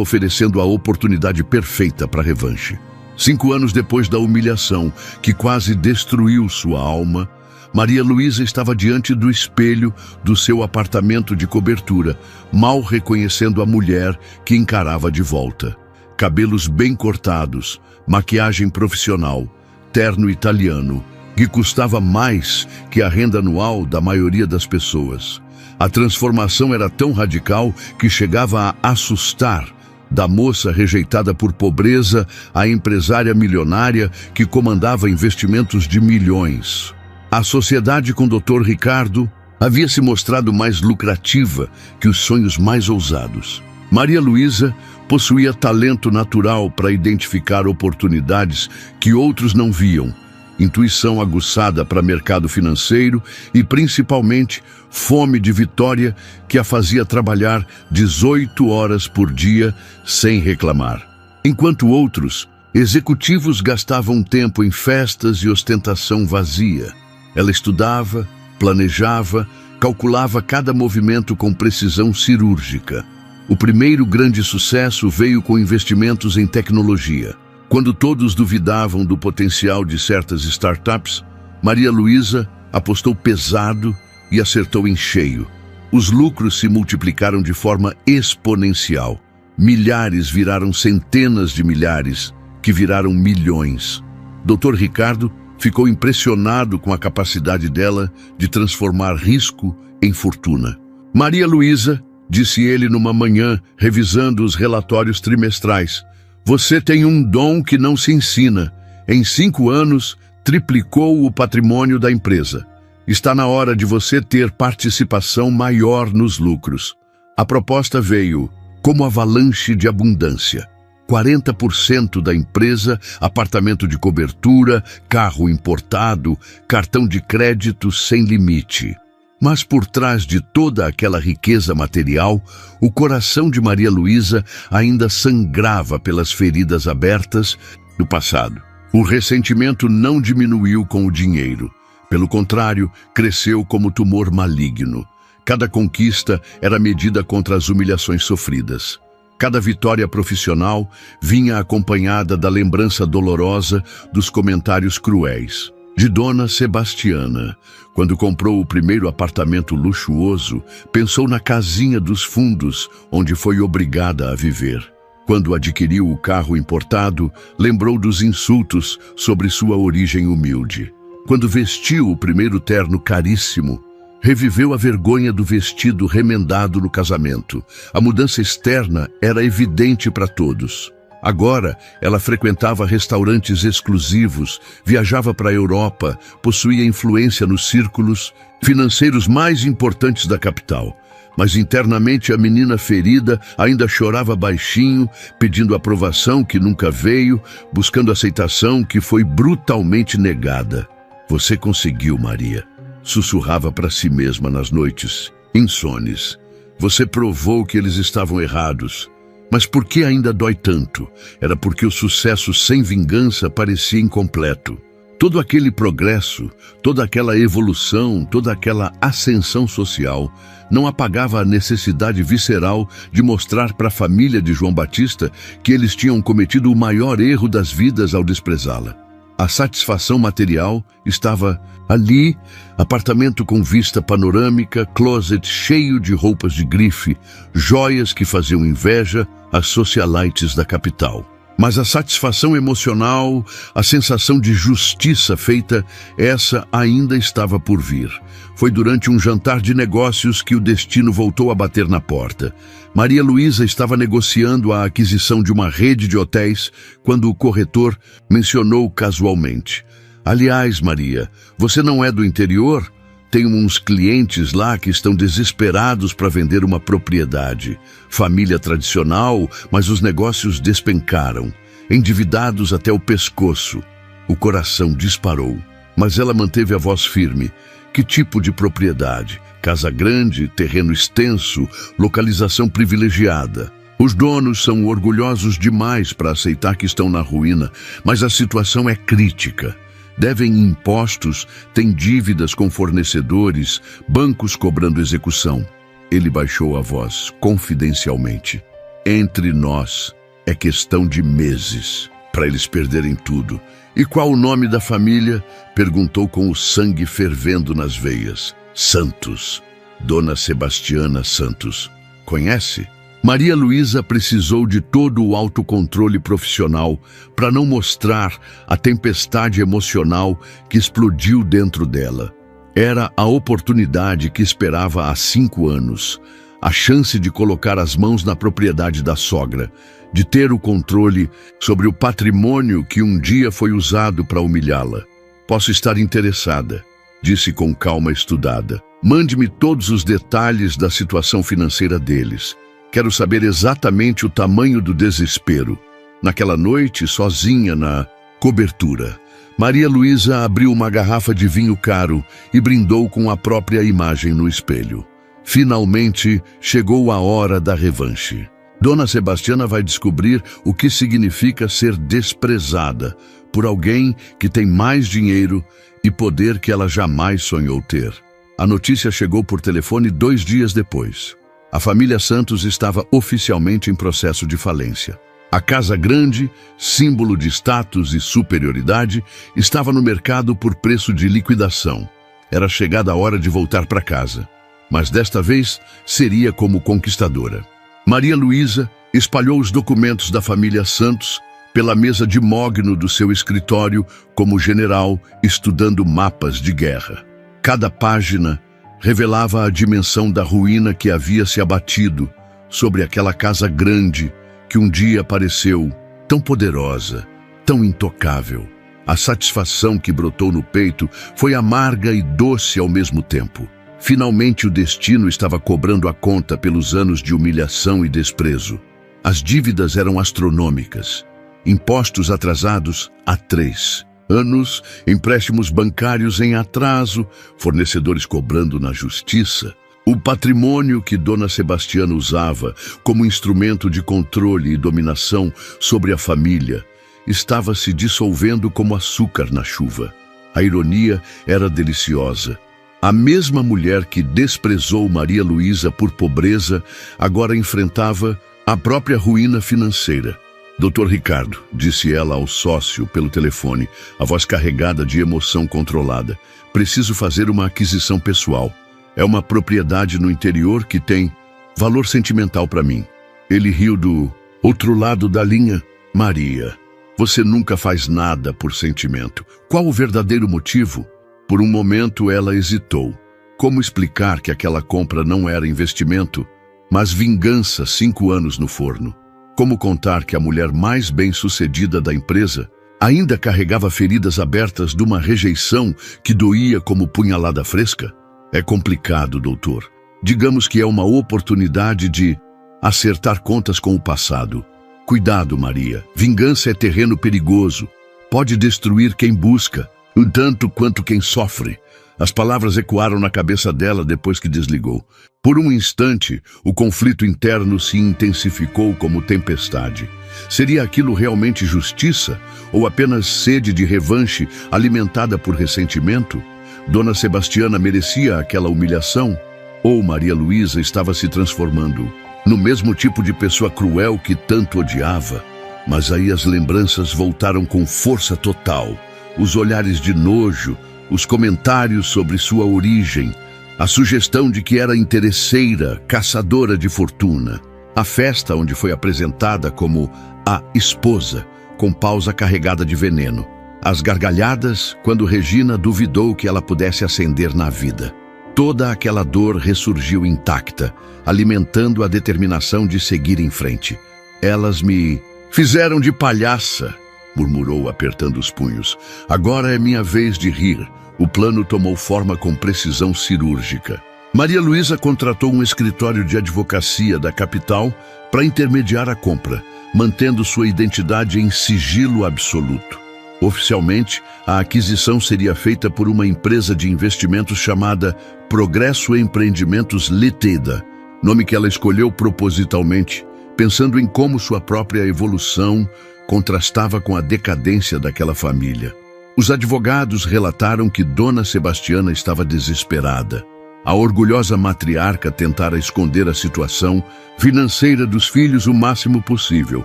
oferecendo a oportunidade perfeita para a revanche. 5 anos depois da humilhação, que quase destruiu sua alma, Maria Luísa estava diante do espelho do seu apartamento de cobertura, mal reconhecendo a mulher que encarava de volta. Cabelos bem cortados, maquiagem profissional, terno italiano, que custava mais que a renda anual da maioria das pessoas. A transformação era tão radical que chegava a assustar. Da moça rejeitada por pobreza à empresária milionária que comandava investimentos de milhões. A sociedade com Dr. Ricardo havia se mostrado mais lucrativa que os sonhos mais ousados. Maria Luísa possuía talento natural para identificar oportunidades que outros não viam, intuição aguçada para mercado financeiro e, principalmente, fome de vitória que a fazia trabalhar 18 horas por dia sem reclamar. Enquanto outros, executivos gastavam tempo em festas e ostentação vazia. Ela estudava, planejava, calculava cada movimento com precisão cirúrgica. O primeiro grande sucesso veio com investimentos em tecnologia. Quando todos duvidavam do potencial de certas startups, Maria Luísa apostou pesado e acertou em cheio. Os lucros se multiplicaram de forma exponencial. Milhares viraram centenas de milhares, que viraram milhões. Dr. Ricardo ficou impressionado com a capacidade dela de transformar risco em fortuna. Maria Luísa, disse ele numa manhã, revisando os relatórios trimestrais, você tem um dom que não se ensina. Em 5 anos, triplicou o patrimônio da empresa. Está na hora de você ter participação maior nos lucros. A proposta veio como avalanche de abundância. 40% da empresa, apartamento de cobertura, carro importado, cartão de crédito sem limite. Mas por trás de toda aquela riqueza material, o coração de Maria Luísa ainda sangrava pelas feridas abertas do passado. O ressentimento não diminuiu com o dinheiro. Pelo contrário, cresceu como tumor maligno. Cada conquista era medida contra as humilhações sofridas. Cada vitória profissional vinha acompanhada da lembrança dolorosa dos comentários cruéis. De Dona Sebastiana, quando comprou o primeiro apartamento luxuoso, pensou na casinha dos fundos, onde foi obrigada a viver. Quando adquiriu o carro importado, lembrou dos insultos sobre sua origem humilde. Quando vestiu o primeiro terno caríssimo, reviveu a vergonha do vestido remendado no casamento. A mudança externa era evidente para todos. Agora, ela frequentava restaurantes exclusivos, viajava para a Europa, possuía influência nos círculos financeiros mais importantes da capital. Mas internamente a menina ferida ainda chorava baixinho, pedindo aprovação que nunca veio, buscando aceitação que foi brutalmente negada. "Você conseguiu, Maria", sussurrava para si mesma nas noites insones. "Você provou que eles estavam errados. Mas por que ainda dói tanto? Era porque o sucesso sem vingança parecia incompleto. Todo aquele progresso, toda aquela evolução, toda aquela ascensão social não apagava a necessidade visceral de mostrar para a família de João Batista que eles tinham cometido o maior erro das vidas ao desprezá-la. A satisfação material estava ali, apartamento com vista panorâmica, closet cheio de roupas de grife, joias que faziam inveja às socialites da capital. Mas a satisfação emocional, a sensação de justiça feita, essa ainda estava por vir. Foi durante um jantar de negócios que o destino voltou a bater na porta. Maria Luísa estava negociando a aquisição de uma rede de hotéis quando o corretor mencionou casualmente: "Aliás, Maria, você não é do interior? Tem uns clientes lá que estão desesperados para vender uma propriedade. Família tradicional, mas os negócios despencaram. Endividados até o pescoço." O coração disparou, mas ela manteve a voz firme. "Que tipo de propriedade? Casa grande, terreno extenso, localização privilegiada. Os donos são orgulhosos demais para aceitar que estão na ruína, mas a situação é crítica. Devem impostos, têm dívidas com fornecedores, bancos cobrando execução." Ele baixou a voz, confidencialmente. "Entre nós, é questão de meses para eles perderem tudo." "E qual o nome da família?" perguntou com o sangue fervendo nas veias. "Santos. Dona Sebastiana Santos. Conhece?" Maria Luísa precisou de todo o autocontrole profissional para não mostrar a tempestade emocional que explodiu dentro dela. Era a oportunidade que esperava há 5 anos, a chance de colocar as mãos na propriedade da sogra, de ter o controle sobre o patrimônio que um dia foi usado para humilhá-la. "Posso estar interessada", disse com calma estudada. "Mande-me todos os detalhes da situação financeira deles. Quero saber exatamente o tamanho do desespero." Naquela noite, sozinha na cobertura, Maria Luísa abriu uma garrafa de vinho caro e brindou com a própria imagem no espelho. Finalmente, chegou a hora da revanche. Dona Sebastiana vai descobrir o que significa ser desprezada por alguém que tem mais dinheiro e poder que ela jamais sonhou ter. A notícia chegou por telefone 2 dias depois. A família Santos estava oficialmente em processo de falência. A casa grande, símbolo de status e superioridade, estava no mercado por preço de liquidação. Era chegada a hora de voltar para casa, mas desta vez seria como conquistadora. Maria Luísa espalhou os documentos da família Santos pela mesa de mogno do seu escritório como general estudando mapas de guerra. Cada página revelava a dimensão da ruína que havia se abatido sobre aquela casa grande que um dia pareceu tão poderosa, tão intocável. A satisfação que brotou no peito foi amarga e doce ao mesmo tempo. Finalmente o destino estava cobrando a conta pelos anos de humilhação e desprezo. As dívidas eram astronômicas. Impostos atrasados há 3 anos, empréstimos bancários em atraso, fornecedores cobrando na justiça. O patrimônio que Dona Sebastiana usava como instrumento de controle e dominação sobre a família estava se dissolvendo como açúcar na chuva. A ironia era deliciosa. A mesma mulher que desprezou Maria Luísa por pobreza agora enfrentava a própria ruína financeira. Dr. Ricardo, disse ela ao sócio pelo telefone, a voz carregada de emoção controlada. Preciso fazer uma aquisição pessoal. É uma propriedade no interior que tem valor sentimental para mim. Ele riu do outro lado da linha. Maria, você nunca faz nada por sentimento. Qual o verdadeiro motivo? Por um momento ela hesitou. Como explicar que aquela compra não era investimento, mas vingança 5 anos no forno? Como contar que a mulher mais bem-sucedida da empresa ainda carregava feridas abertas de uma rejeição que doía como punhalada fresca? É complicado, doutor. Digamos que é uma oportunidade de acertar contas com o passado. Cuidado, Maria. Vingança é terreno perigoso. Pode destruir quem busca, tanto quanto quem sofre. As palavras ecoaram na cabeça dela depois que desligou. Por um instante, o conflito interno se intensificou como tempestade. Seria aquilo realmente justiça ou apenas sede de revanche alimentada por ressentimento? Dona Sebastiana merecia aquela humilhação? Ou Maria Luísa estava se transformando no mesmo tipo de pessoa cruel que tanto odiava? Mas aí as lembranças voltaram com força total. Os olhares de nojo, os comentários sobre sua origem, a sugestão de que era interesseira, caçadora de fortuna. A festa onde foi apresentada como a esposa, com pausa carregada de veneno. As gargalhadas quando Regina duvidou que ela pudesse ascender na vida. Toda aquela dor ressurgiu intacta, alimentando a determinação de seguir em frente. Elas me fizeram de palhaça, murmurou apertando os punhos. Agora é minha vez de rir. O plano tomou forma com precisão cirúrgica. Maria Luísa contratou um escritório de advocacia da capital para intermediar a compra, mantendo sua identidade em sigilo absoluto. Oficialmente, a aquisição seria feita por uma empresa de investimentos chamada Progresso Empreendimentos Ltda, nome que ela escolheu propositalmente, pensando em como sua própria evolução contrastava com a decadência daquela família. Os advogados relataram que Dona Sebastiana estava desesperada. A orgulhosa matriarca tentara esconder a situação financeira dos filhos o máximo possível,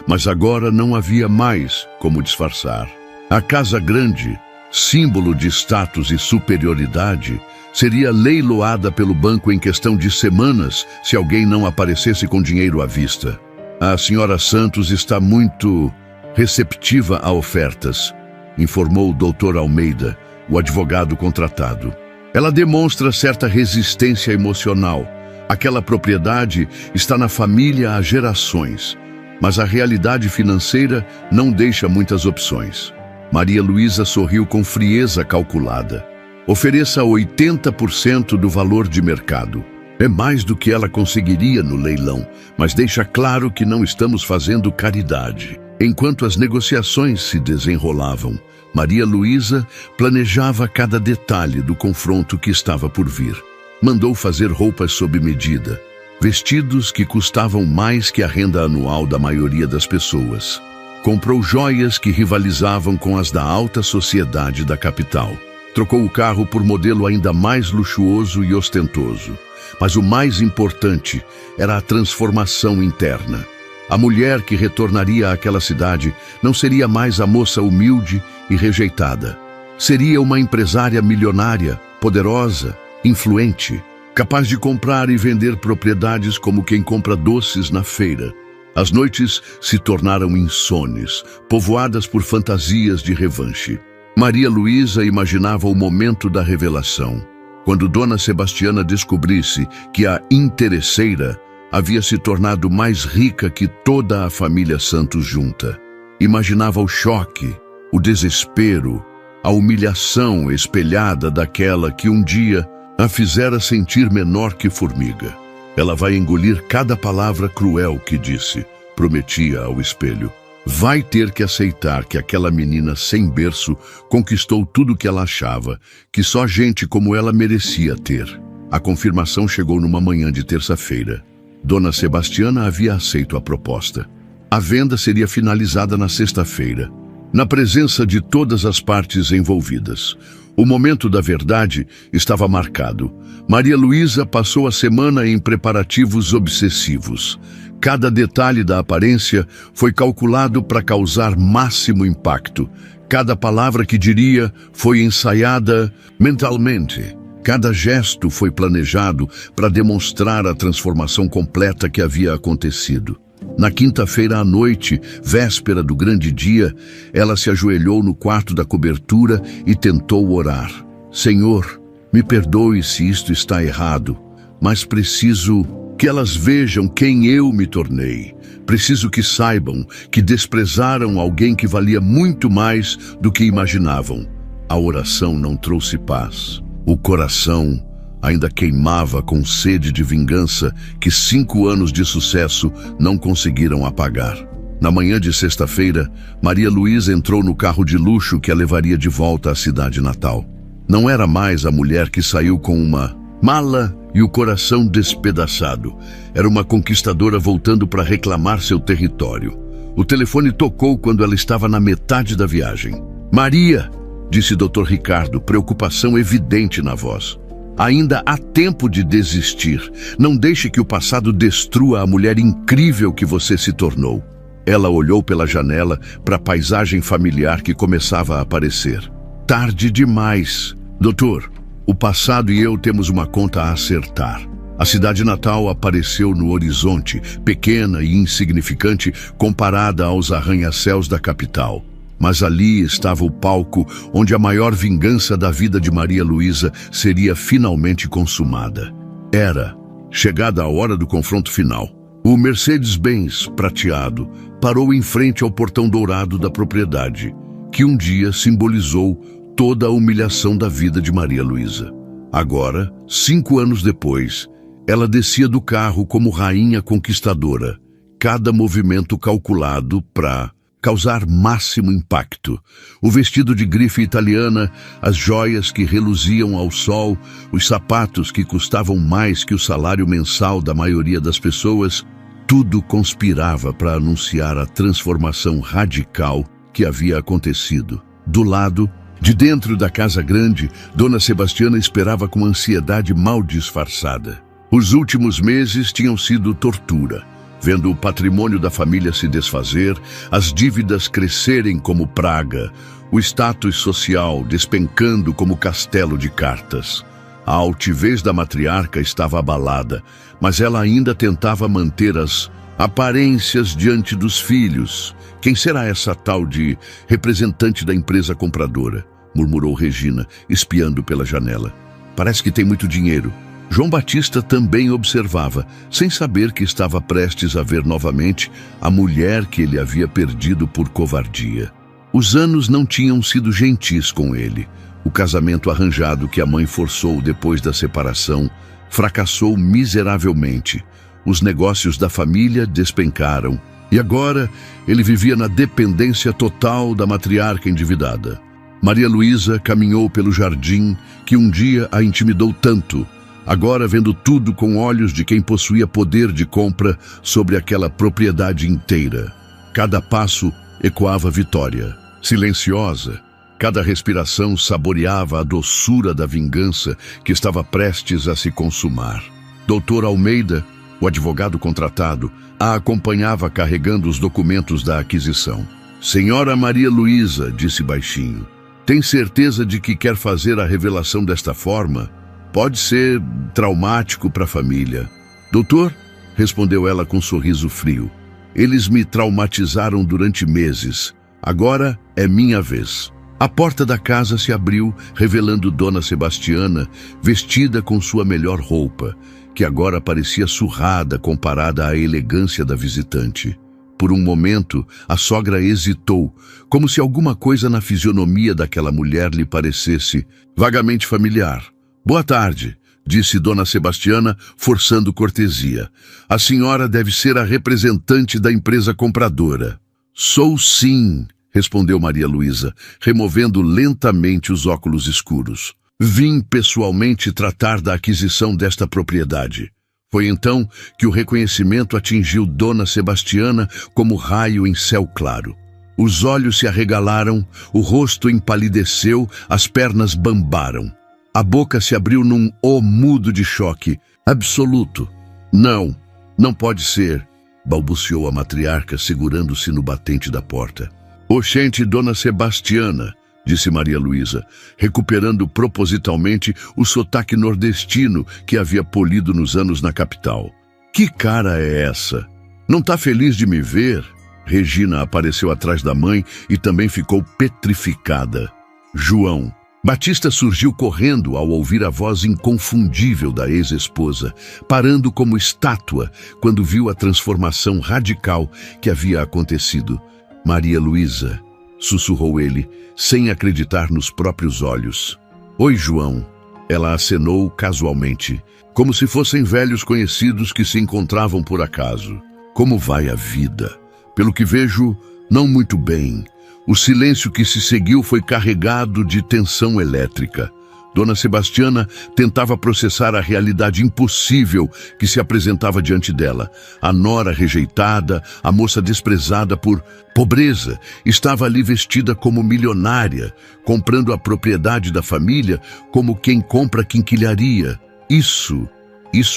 mas agora não havia mais como disfarçar. A casa grande, símbolo de status e superioridade, seria leiloada pelo banco em questão de semanas se alguém não aparecesse com dinheiro à vista. A senhora Santos está muito receptiva a ofertas, informou o Dr. Almeida, o advogado contratado. Ela demonstra certa resistência emocional. Aquela propriedade está na família há gerações, mas a realidade financeira não deixa muitas opções. Maria Luísa sorriu com frieza calculada. Ofereça 80% do valor de mercado. É mais do que ela conseguiria no leilão, mas deixa claro que não estamos fazendo caridade. Enquanto as negociações se desenrolavam, Maria Luísa planejava cada detalhe do confronto que estava por vir. Mandou fazer roupas sob medida, vestidos que custavam mais que a renda anual da maioria das pessoas. Comprou joias que rivalizavam com as da alta sociedade da capital. Trocou o carro por modelo ainda mais luxuoso e ostentoso. Mas o mais importante era a transformação interna. A mulher que retornaria àquela cidade não seria mais a moça humilde e rejeitada. Seria uma empresária milionária, poderosa, influente, capaz de comprar e vender propriedades como quem compra doces na feira. As noites se tornaram insones, povoadas por fantasias de revanche. Maria Luísa imaginava o momento da revelação, quando Dona Sebastiana descobrisse que a interesseira havia se tornado mais rica que toda a família Santos junta. Imaginava o choque, o desespero, a humilhação espelhada daquela que um dia a fizera sentir menor que formiga. Ela vai engolir cada palavra cruel que disse, prometia ao espelho. Vai ter que aceitar que aquela menina sem berço conquistou tudo o que ela achava, que só gente como ela merecia ter. A confirmação chegou numa manhã de terça-feira. Dona Sebastiana havia aceito a proposta. A venda seria finalizada na sexta-feira. na presença de todas as partes envolvidas. O momento da verdade estava marcado. Maria Luísa passou a semana em preparativos obsessivos. Cada detalhe da aparência foi calculado para causar máximo impacto. Cada palavra que diria foi ensaiada mentalmente. Cada gesto foi planejado para demonstrar a transformação completa que havia acontecido. Na quinta-feira à noite, véspera do grande dia, ela se ajoelhou no quarto da cobertura e tentou orar. Senhor, me perdoe se isto está errado, mas preciso que elas vejam quem eu me tornei. Preciso que saibam que desprezaram alguém que valia muito mais do que imaginavam. A oração não trouxe paz. O coração ainda queimava com sede de vingança que 5 anos de sucesso não conseguiram apagar. Na manhã de sexta-feira, Maria Luísa entrou no carro de luxo que a levaria de volta à cidade natal. Não era mais a mulher que saiu com uma mala e o coração despedaçado. Era uma conquistadora voltando para reclamar seu território. O telefone tocou quando ela estava na metade da viagem. Maria, disse Dr. Ricardo, preocupação evidente na voz. Ainda há tempo de desistir. Não deixe que o passado destrua a mulher incrível que você se tornou. Ela olhou pela janela para a paisagem familiar que começava a aparecer. Tarde demais. Doutor, o passado e eu temos uma conta a acertar. A cidade natal apareceu no horizonte, pequena e insignificante comparada aos arranha-céus da capital. Mas ali estava o palco onde a maior vingança da vida de Maria Luísa seria finalmente consumada. Era chegada a hora do confronto final. O Mercedes-Benz prateado parou em frente ao portão dourado da propriedade, que um dia simbolizou toda a humilhação da vida de Maria Luísa. Agora, 5 anos depois, ela descia do carro como rainha conquistadora, cada movimento calculado para causar máximo impacto. O vestido de grife italiana, as joias que reluziam ao sol, os sapatos que custavam mais que o salário mensal da maioria das pessoas, tudo conspirava para anunciar a transformação radical que havia acontecido. Do lado, de dentro da casa grande, Dona Sebastiana esperava com ansiedade mal disfarçada. Os últimos meses tinham sido tortura. Vendo o patrimônio da família se desfazer, as dívidas crescerem como praga, o status social despencando como castelo de cartas. A altivez da matriarca estava abalada, mas ela ainda tentava manter as aparências diante dos filhos. Quem será essa tal de representante da empresa compradora? Murmurou Regina, espiando pela janela. Parece que tem muito dinheiro. João Batista também observava, sem saber que estava prestes a ver novamente a mulher que ele havia perdido por covardia. Os anos não tinham sido gentis com ele. O casamento arranjado que a mãe forçou depois da separação fracassou miseravelmente. Os negócios da família despencaram. E agora ele vivia na dependência total da matriarca endividada. Maria Luísa caminhou pelo jardim que um dia a intimidou tanto, agora vendo tudo com olhos de quem possuía poder de compra sobre aquela propriedade inteira. Cada passo ecoava vitória. Silenciosa, cada respiração saboreava a doçura da vingança que estava prestes a se consumar. Doutor Almeida, o advogado contratado, a acompanhava carregando os documentos da aquisição. Senhora Maria Luísa, disse baixinho, tem certeza de que quer fazer a revelação desta forma? Pode ser traumático para a família. Doutor, respondeu ela com um sorriso frio, eles me traumatizaram durante meses. Agora é minha vez. A porta da casa se abriu, revelando Dona Sebastiana, vestida com sua melhor roupa, que agora parecia surrada comparada à elegância da visitante. Por um momento, a sogra hesitou, como se alguma coisa na fisionomia daquela mulher lhe parecesse vagamente familiar. Boa tarde, disse Dona Sebastiana, forçando cortesia. A senhora deve ser a representante da empresa compradora. Sou sim, respondeu Maria Luísa, removendo lentamente os óculos escuros. Vim pessoalmente tratar da aquisição desta propriedade. Foi então que o reconhecimento atingiu Dona Sebastiana como raio em céu claro. Os olhos se arregalaram, o rosto empalideceu, as pernas bambaram. A boca se abriu num ó mudo de choque, absoluto. Não, não pode ser, balbuciou a matriarca, segurando-se no batente da porta. Oxente, Dona Sebastiana, disse Maria Luísa, recuperando propositalmente o sotaque nordestino que havia polido nos anos na capital. Que cara é essa? Não tá feliz de me ver? Regina apareceu atrás da mãe e também ficou petrificada. João. Batista surgiu correndo ao ouvir a voz inconfundível da ex-esposa, parando como estátua quando viu a transformação radical que havia acontecido. Maria Luísa, sussurrou ele, sem acreditar nos próprios olhos. Oi, João. Ela acenou casualmente, como se fossem velhos conhecidos que se encontravam por acaso. Como vai a vida? Pelo que vejo, não muito bem. O silêncio que se seguiu foi carregado de tensão elétrica. Dona Sebastiana tentava processar a realidade impossível que se apresentava diante dela. A nora rejeitada, a moça desprezada por pobreza, estava ali vestida como milionária, comprando a propriedade da família como quem compra quinquilharia. Isso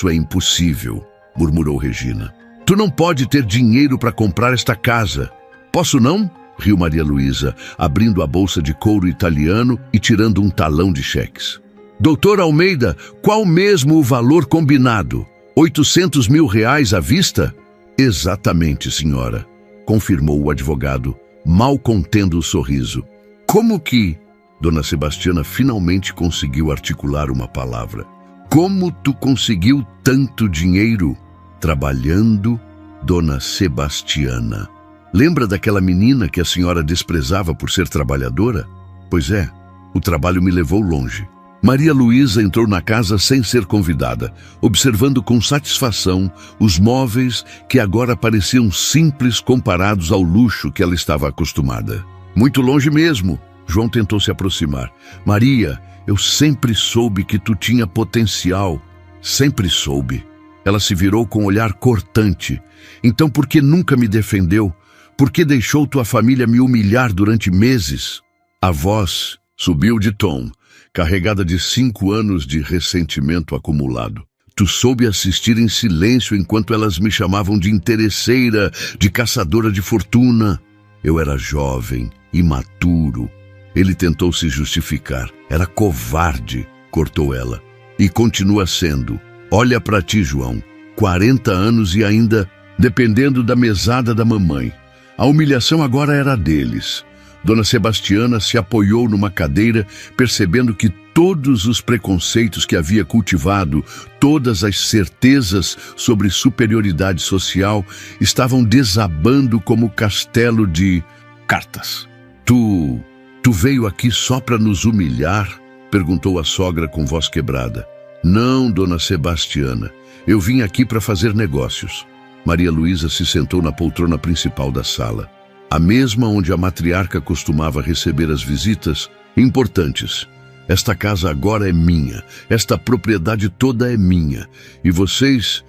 é impossível, murmurou Regina. Tu não pode ter dinheiro para comprar esta casa. Posso não? Riu Maria Luísa, abrindo a bolsa de couro italiano e tirando um talão de cheques. Doutor Almeida, qual mesmo o valor combinado? 800 mil reais à vista? Exatamente, senhora, confirmou o advogado, mal contendo o sorriso. Como que? Dona Sebastiana finalmente conseguiu articular uma palavra. Como tu conseguiu tanto dinheiro? Trabalhando, Dona Sebastiana. Lembra daquela menina que a senhora desprezava por ser trabalhadora? Pois é, o trabalho me levou longe. Maria Luísa entrou na casa sem ser convidada, observando com satisfação os móveis que agora pareciam simples comparados ao luxo que ela estava acostumada. Muito longe mesmo, João tentou se aproximar. Maria, eu sempre soube que tu tinha potencial. Sempre soube. Ela se virou com um olhar cortante. Então por que nunca me defendeu? Por que deixou tua família me humilhar durante meses? A voz subiu de tom, carregada de 5 anos de ressentimento acumulado. Tu soube assistir em silêncio enquanto elas me chamavam de interesseira, de caçadora de fortuna. Eu era jovem, imaturo. Ele tentou se justificar. Era covarde, cortou ela. E continua sendo. Olha pra ti, João. 40 anos e ainda dependendo da mesada da mamãe. A humilhação agora era deles. Dona Sebastiana se apoiou numa cadeira, percebendo que todos os preconceitos que havia cultivado, todas as certezas sobre superioridade social, estavam desabando como castelo de cartas. Tu veio aqui só para nos humilhar? Perguntou a sogra com voz quebrada. Não, Dona Sebastiana. Eu vim aqui para fazer negócios. Maria Luísa se sentou na poltrona principal da sala, a mesma onde a matriarca costumava receber as visitas importantes. Esta casa agora é minha, esta propriedade toda é minha, e vocês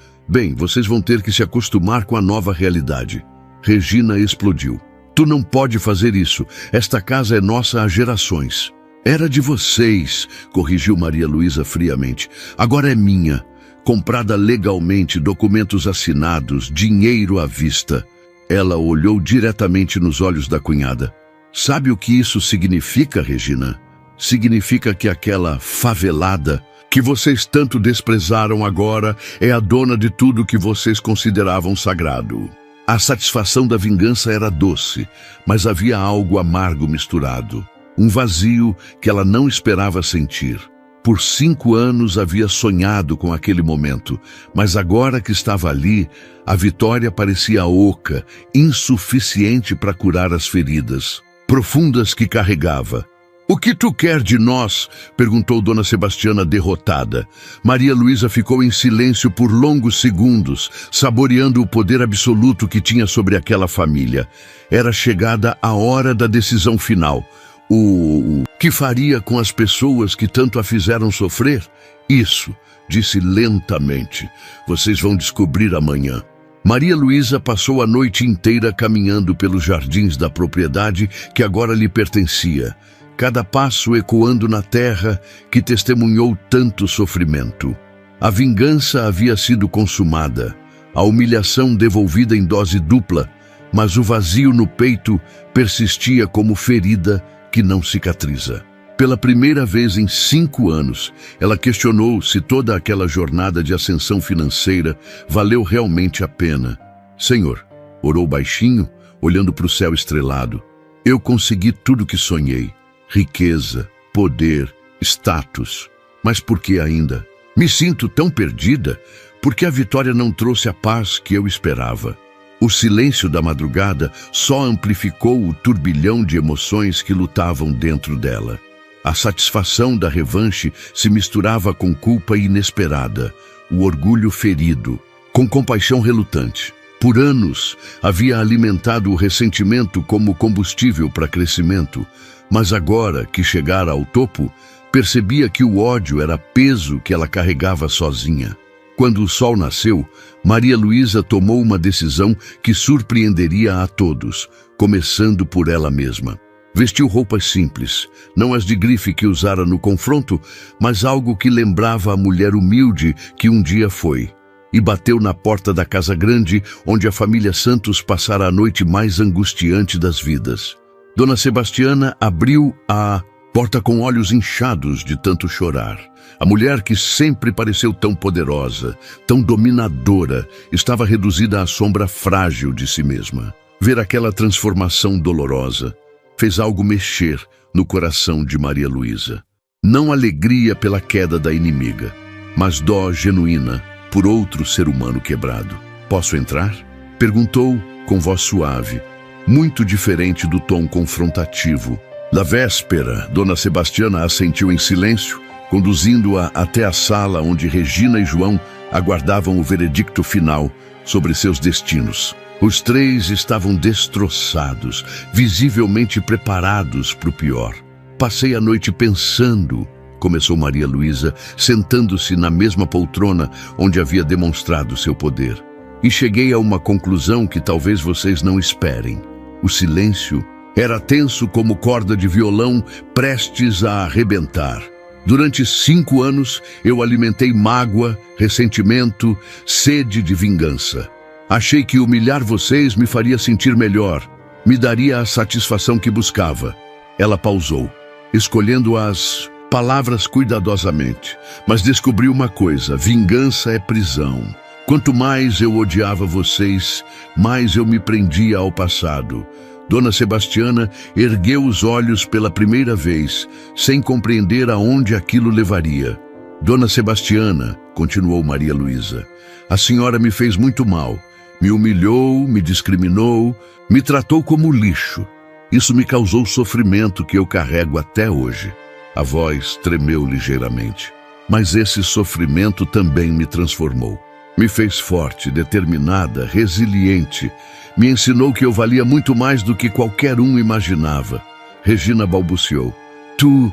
vão ter que se acostumar com a nova realidade. Regina explodiu. Tu não pode fazer isso, esta casa é nossa há gerações. Era de vocês, corrigiu Maria Luísa friamente. Agora é minha. Comprada legalmente, documentos assinados, dinheiro à vista. Ela olhou diretamente nos olhos da cunhada. Sabe o que isso significa, Regina? Significa que aquela favelada que vocês tanto desprezaram agora é a dona de tudo que vocês consideravam sagrado. A satisfação da vingança era doce, mas havia algo amargo misturado. Um vazio que ela não esperava sentir. Por 5 anos havia sonhado com aquele momento, mas agora que estava ali, a vitória parecia oca, insuficiente para curar as feridas profundas que carregava. O que tu quer de nós? Perguntou Dona Sebastiana derrotada. Maria Luísa ficou em silêncio por longos segundos, saboreando o poder absoluto que tinha sobre aquela família. Era chegada a hora da decisão final. O que faria com as pessoas que tanto a fizeram sofrer? Isso, disse lentamente. Vocês vão descobrir amanhã. Maria Luísa passou a noite inteira caminhando pelos jardins da propriedade que agora lhe pertencia, cada passo ecoando na terra que testemunhou tanto sofrimento. A vingança havia sido consumada, a humilhação devolvida em dose dupla, mas o vazio no peito persistia como ferida que não cicatriza. Pela primeira vez em 5 anos, ela questionou se toda aquela jornada de ascensão financeira valeu realmente a pena. Senhor, orou baixinho, olhando para o céu estrelado, eu consegui tudo que sonhei. Riqueza, poder, status. Mas por que ainda? Me sinto tão perdida porque a vitória não trouxe a paz que eu esperava. O silêncio da madrugada só amplificou o turbilhão de emoções que lutavam dentro dela. A satisfação da revanche se misturava com culpa inesperada, o orgulho ferido, com compaixão relutante. Por anos, havia alimentado o ressentimento como combustível para crescimento, mas agora que chegara ao topo, percebia que o ódio era peso que ela carregava sozinha. Quando o sol nasceu, Maria Luísa tomou uma decisão que surpreenderia a todos, começando por ela mesma. Vestiu roupas simples, não as de grife que usara no confronto, mas algo que lembrava a mulher humilde que um dia foi. E bateu na porta da casa grande, onde a família Santos passara a noite mais angustiante das vidas. Dona Sebastiana abriu a porta com olhos inchados de tanto chorar. A mulher que sempre pareceu tão poderosa, tão dominadora, estava reduzida à sombra frágil de si mesma. Ver aquela transformação dolorosa fez algo mexer no coração de Maria Luísa. Não alegria pela queda da inimiga, mas dó genuína por outro ser humano quebrado. Posso entrar? Perguntou com voz suave, muito diferente do tom confrontativo. Na véspera, Dona Sebastiana assentiu em silêncio, conduzindo-a até a sala onde Regina e João aguardavam o veredicto final sobre seus destinos. Os 3 estavam destroçados, visivelmente preparados para o pior. Passei a noite pensando, começou Maria Luísa, sentando-se na mesma poltrona onde havia demonstrado seu poder. E cheguei a uma conclusão que talvez vocês não esperem. O silêncio era tenso como corda de violão prestes a arrebentar. Durante 5 anos, eu alimentei mágoa, ressentimento, sede de vingança. Achei que humilhar vocês me faria sentir melhor, me daria a satisfação que buscava. Ela pausou, escolhendo as palavras cuidadosamente, mas descobri uma coisa: vingança é prisão. Quanto mais eu odiava vocês, mais eu me prendia ao passado. Dona Sebastiana ergueu os olhos pela primeira vez, sem compreender aonde aquilo levaria. Dona Sebastiana, continuou Maria Luísa, a senhora me fez muito mal. Me humilhou, me discriminou, me tratou como lixo. Isso me causou sofrimento que eu carrego até hoje. A voz tremeu ligeiramente. Mas esse sofrimento também me transformou. Me fez forte, determinada, resiliente. Me ensinou que eu valia muito mais do que qualquer um imaginava. Regina balbuciou. Tu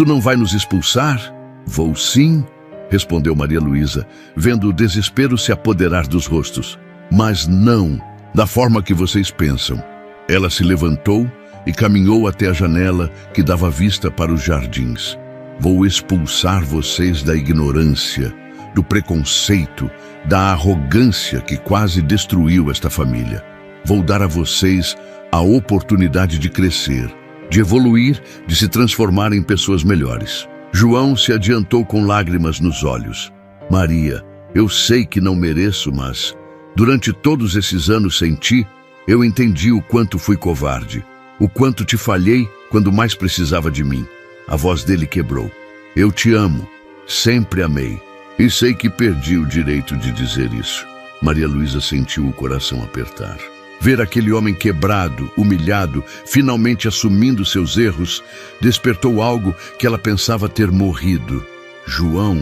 não vai nos expulsar? Vou sim, respondeu Maria Luísa, vendo o desespero se apoderar dos rostos. Mas não da forma que vocês pensam. Ela se levantou e caminhou até a janela que dava vista para os jardins. Vou expulsar vocês da ignorância, do preconceito, da arrogância que quase destruiu esta família. Vou dar a vocês a oportunidade de crescer, de evoluir, de se transformar em pessoas melhores. João se adiantou com lágrimas nos olhos. Maria, eu sei que não mereço, mas durante todos esses anos sem ti, eu entendi o quanto fui covarde, o quanto te falhei quando mais precisava de mim. A voz dele quebrou. Eu te amo, sempre amei, e sei que perdi o direito de dizer isso. Maria Luísa sentiu o coração apertar. Ver aquele homem quebrado, humilhado, finalmente assumindo seus erros, despertou algo que ela pensava ter morrido. João,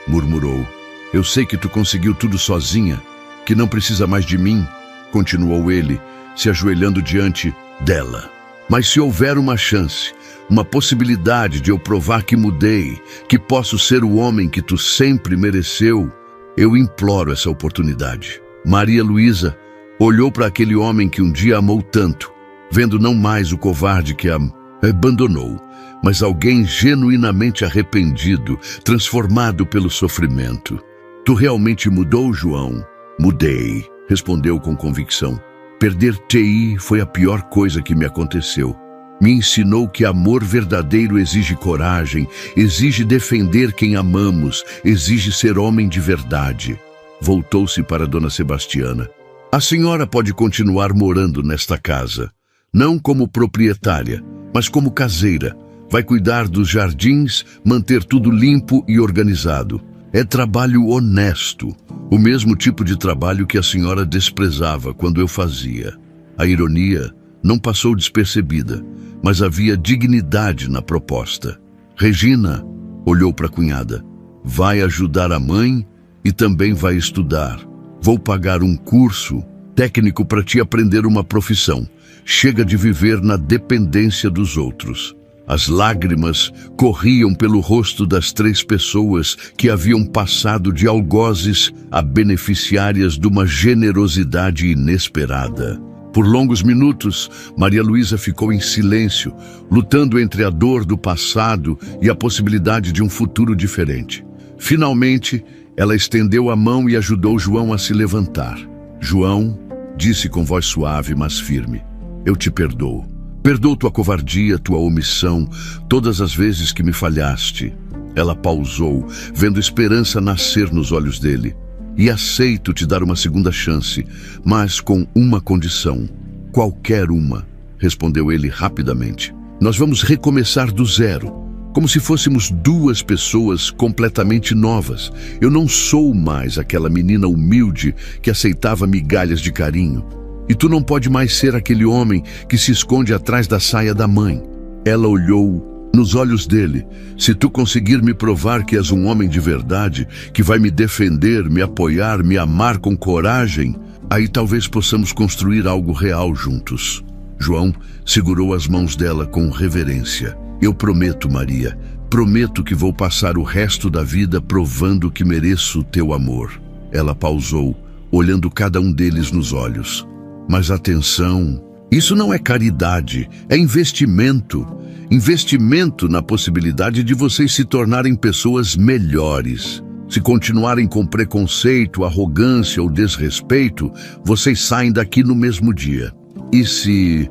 murmurou, eu sei que tu conseguiu tudo sozinha, que não precisa mais de mim, continuou ele, se ajoelhando diante dela. Mas se houver uma chance, uma possibilidade de eu provar que mudei, que posso ser o homem que tu sempre mereceu, eu imploro essa oportunidade. Maria Luísa olhou para aquele homem que um dia amou tanto, vendo não mais o covarde que a abandonou, mas alguém genuinamente arrependido, transformado pelo sofrimento. Tu realmente mudou, João? Mudei, respondeu com convicção. Perder TI foi a pior coisa que me aconteceu. Me ensinou que amor verdadeiro exige coragem, exige defender quem amamos, exige ser homem de verdade. Voltou-se para Dona Sebastiana. A senhora pode continuar morando nesta casa, não como proprietária, mas como caseira. Vai cuidar dos jardins, manter tudo limpo e organizado. É trabalho honesto, o mesmo tipo de trabalho que a senhora desprezava quando eu fazia. A ironia não passou despercebida, mas havia dignidade na proposta. Regina olhou para a cunhada. Vai ajudar a mãe e também vai estudar. Vou pagar um curso técnico para te aprender uma profissão. Chega de viver na dependência dos outros. As lágrimas corriam pelo rosto das 3 pessoas que haviam passado de algozes a beneficiárias de uma generosidade inesperada. Por longos minutos, Maria Luísa ficou em silêncio, lutando entre a dor do passado e a possibilidade de um futuro diferente. Finalmente, ela estendeu a mão e ajudou João a se levantar. João, disse com voz suave, mas firme, eu te perdoo. Perdoo tua covardia, tua omissão, todas as vezes que me falhaste. Ela pausou, vendo esperança nascer nos olhos dele. E aceito te dar uma segunda chance, mas com uma condição. Qualquer uma, respondeu ele rapidamente. Nós vamos recomeçar do zero, como se fôssemos 2 pessoas completamente novas. Eu não sou mais aquela menina humilde que aceitava migalhas de carinho. E tu não pode mais ser aquele homem que se esconde atrás da saia da mãe. Ela olhou nos olhos dele. Se tu conseguir me provar que és um homem de verdade, que vai me defender, me apoiar, me amar com coragem, aí talvez possamos construir algo real juntos. João segurou as mãos dela com reverência. Eu prometo, Maria, prometo que vou passar o resto da vida provando que mereço o teu amor. Ela pausou, olhando cada um deles nos olhos. Mas atenção, isso não é caridade, é investimento. Investimento na possibilidade de vocês se tornarem pessoas melhores. Se continuarem com preconceito, arrogância ou desrespeito, vocês saem daqui no mesmo dia. E se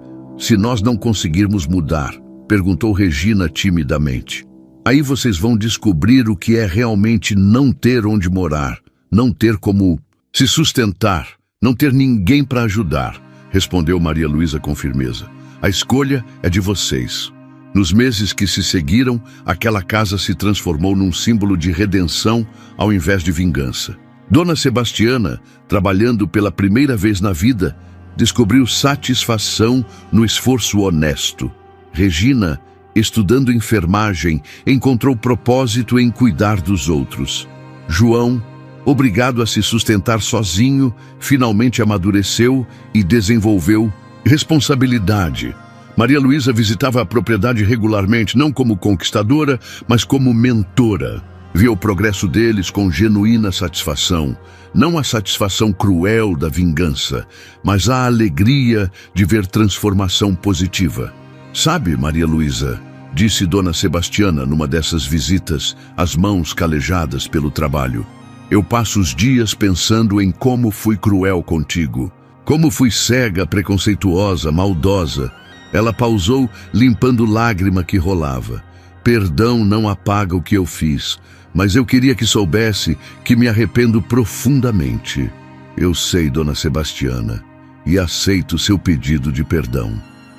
nós não conseguirmos mudar? Perguntou Regina timidamente. Aí vocês vão descobrir o que é realmente não ter onde morar, não ter como se sustentar, não ter ninguém para ajudar, respondeu Maria Luísa com firmeza. A escolha é de vocês. Nos meses que se seguiram, aquela casa se transformou num símbolo de redenção ao invés de vingança. Dona Sebastiana, trabalhando pela primeira vez na vida, descobriu satisfação no esforço honesto. Regina, estudando enfermagem, encontrou propósito em cuidar dos outros. João, obrigado a se sustentar sozinho, finalmente amadureceu e desenvolveu responsabilidade. Maria Luísa visitava a propriedade regularmente, não como conquistadora, mas como mentora. Via o progresso deles com genuína satisfação, não a satisfação cruel da vingança, mas a alegria de ver transformação positiva. Sabe, Maria Luísa, disse Dona Sebastiana numa dessas visitas, as mãos calejadas pelo trabalho, eu passo os dias pensando em como fui cruel contigo, como fui cega, preconceituosa, maldosa. Ela pausou, limpando lágrima que rolava. Perdão não apaga o que eu fiz, mas eu queria que soubesse que me arrependo profundamente. Eu sei, Dona Sebastiana, e aceito seu pedido de perdão.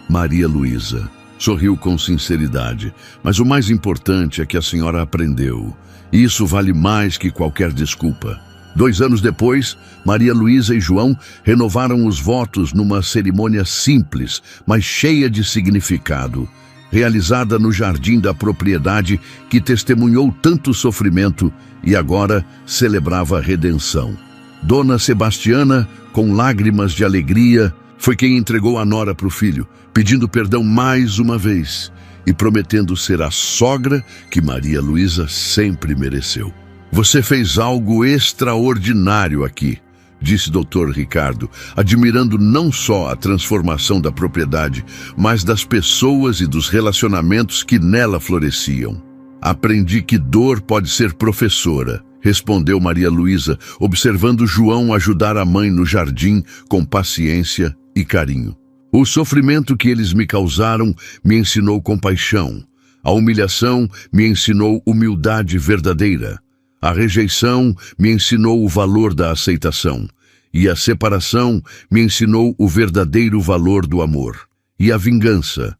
Maria Luísa sorriu com sinceridade, mas o mais importante é que a senhora aprendeu. E isso vale mais que qualquer desculpa. 2 anos depois, Maria Luísa e João renovaram os votos numa cerimônia simples, mas cheia de significado, realizada no jardim da propriedade que testemunhou tanto sofrimento e agora celebrava a redenção. Dona Sebastiana, com lágrimas de alegria, foi quem entregou a nora para o filho, pedindo perdão mais uma vez e prometendo ser a sogra que Maria Luísa sempre mereceu. Você fez algo extraordinário aqui. disse Dr. Ricardo, admirando não só a transformação da propriedade, mas das pessoas e dos relacionamentos que nela floresciam. Aprendi que dor pode ser professora, respondeu Maria Luísa, observando João ajudar a mãe no jardim com paciência e carinho. O sofrimento que eles me causaram me ensinou compaixão. A humilhação me ensinou humildade verdadeira. A rejeição me ensinou o valor da aceitação. E a separação me ensinou o verdadeiro valor do amor. E a vingança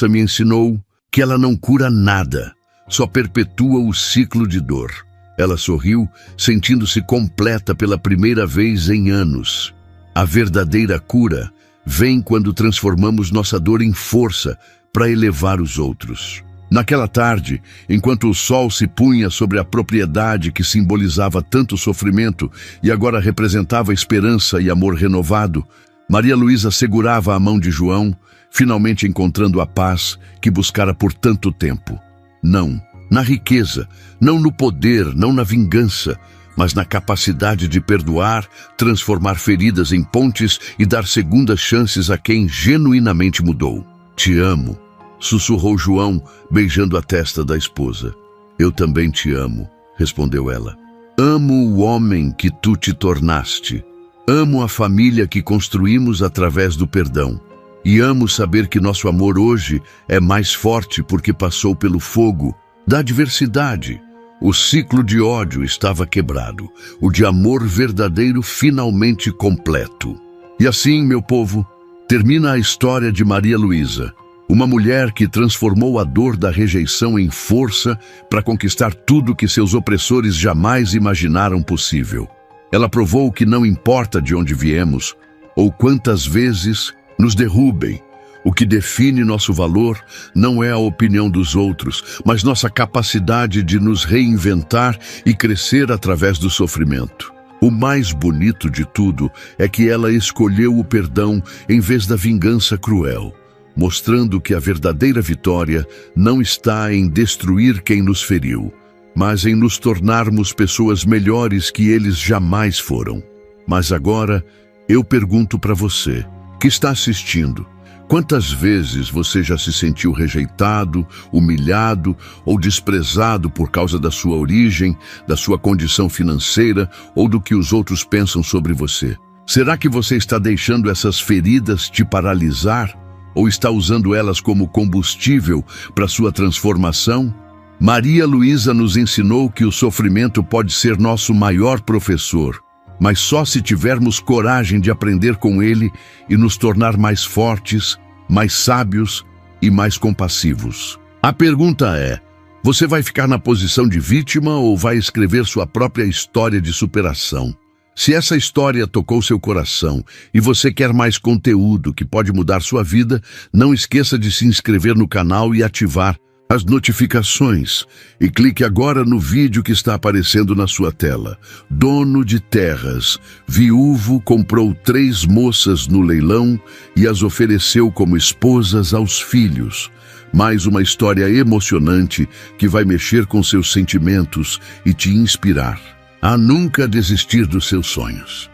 me ensinou que ela não cura nada, só perpetua o ciclo de dor. Ela sorriu, sentindo-se completa pela primeira vez em anos. A verdadeira cura vem quando transformamos nossa dor em força para elevar os outros. Naquela tarde, enquanto o sol se punha sobre a propriedade que simbolizava tanto sofrimento e agora representava esperança e amor renovado, Maria Luísa segurava a mão de João, finalmente encontrando a paz que buscara por tanto tempo. Não na riqueza, não no poder, não na vingança, mas na capacidade de perdoar, transformar feridas em pontes e dar segundas chances a quem genuinamente mudou. Te amo, sussurrou João, beijando a testa da esposa. Eu também te amo, respondeu ela. Amo o homem que tu te tornaste. Amo a família que construímos através do perdão. E amo saber que nosso amor hoje é mais forte porque passou pelo fogo da adversidade. O ciclo de ódio estava quebrado, o de amor verdadeiro finalmente completo. E assim, meu povo, termina a história de Maria Luísa, uma mulher que transformou a dor da rejeição em força para conquistar tudo que seus opressores jamais imaginaram possível. Ela provou que não importa de onde viemos ou quantas vezes nos derrubem, o que define nosso valor não é a opinião dos outros, mas nossa capacidade de nos reinventar e crescer através do sofrimento. O mais bonito de tudo é que ela escolheu o perdão em vez da vingança cruel, mostrando que a verdadeira vitória não está em destruir quem nos feriu, mas em nos tornarmos pessoas melhores que eles jamais foram. Mas agora, eu pergunto para você, que está assistindo, quantas vezes você já se sentiu rejeitado, humilhado ou desprezado por causa da sua origem, da sua condição financeira ou do que os outros pensam sobre você? Será que você está deixando essas feridas te paralisar ou está usando elas como combustível para sua transformação? Maria Luísa nos ensinou que o sofrimento pode ser nosso maior professor, mas só se tivermos coragem de aprender com ele e nos tornar mais fortes, mais sábios e mais compassivos. A pergunta é, você vai ficar na posição de vítima ou vai escrever sua própria história de superação? Se essa história tocou seu coração e você quer mais conteúdo que pode mudar sua vida, não esqueça de se inscrever no canal e ativar as notificações. E clique agora no vídeo que está aparecendo na sua tela. Dono de terras, viúvo, comprou 3 moças no leilão e as ofereceu como esposas aos filhos. Mais uma história emocionante que vai mexer com seus sentimentos e te inspirar a nunca desistir dos seus sonhos.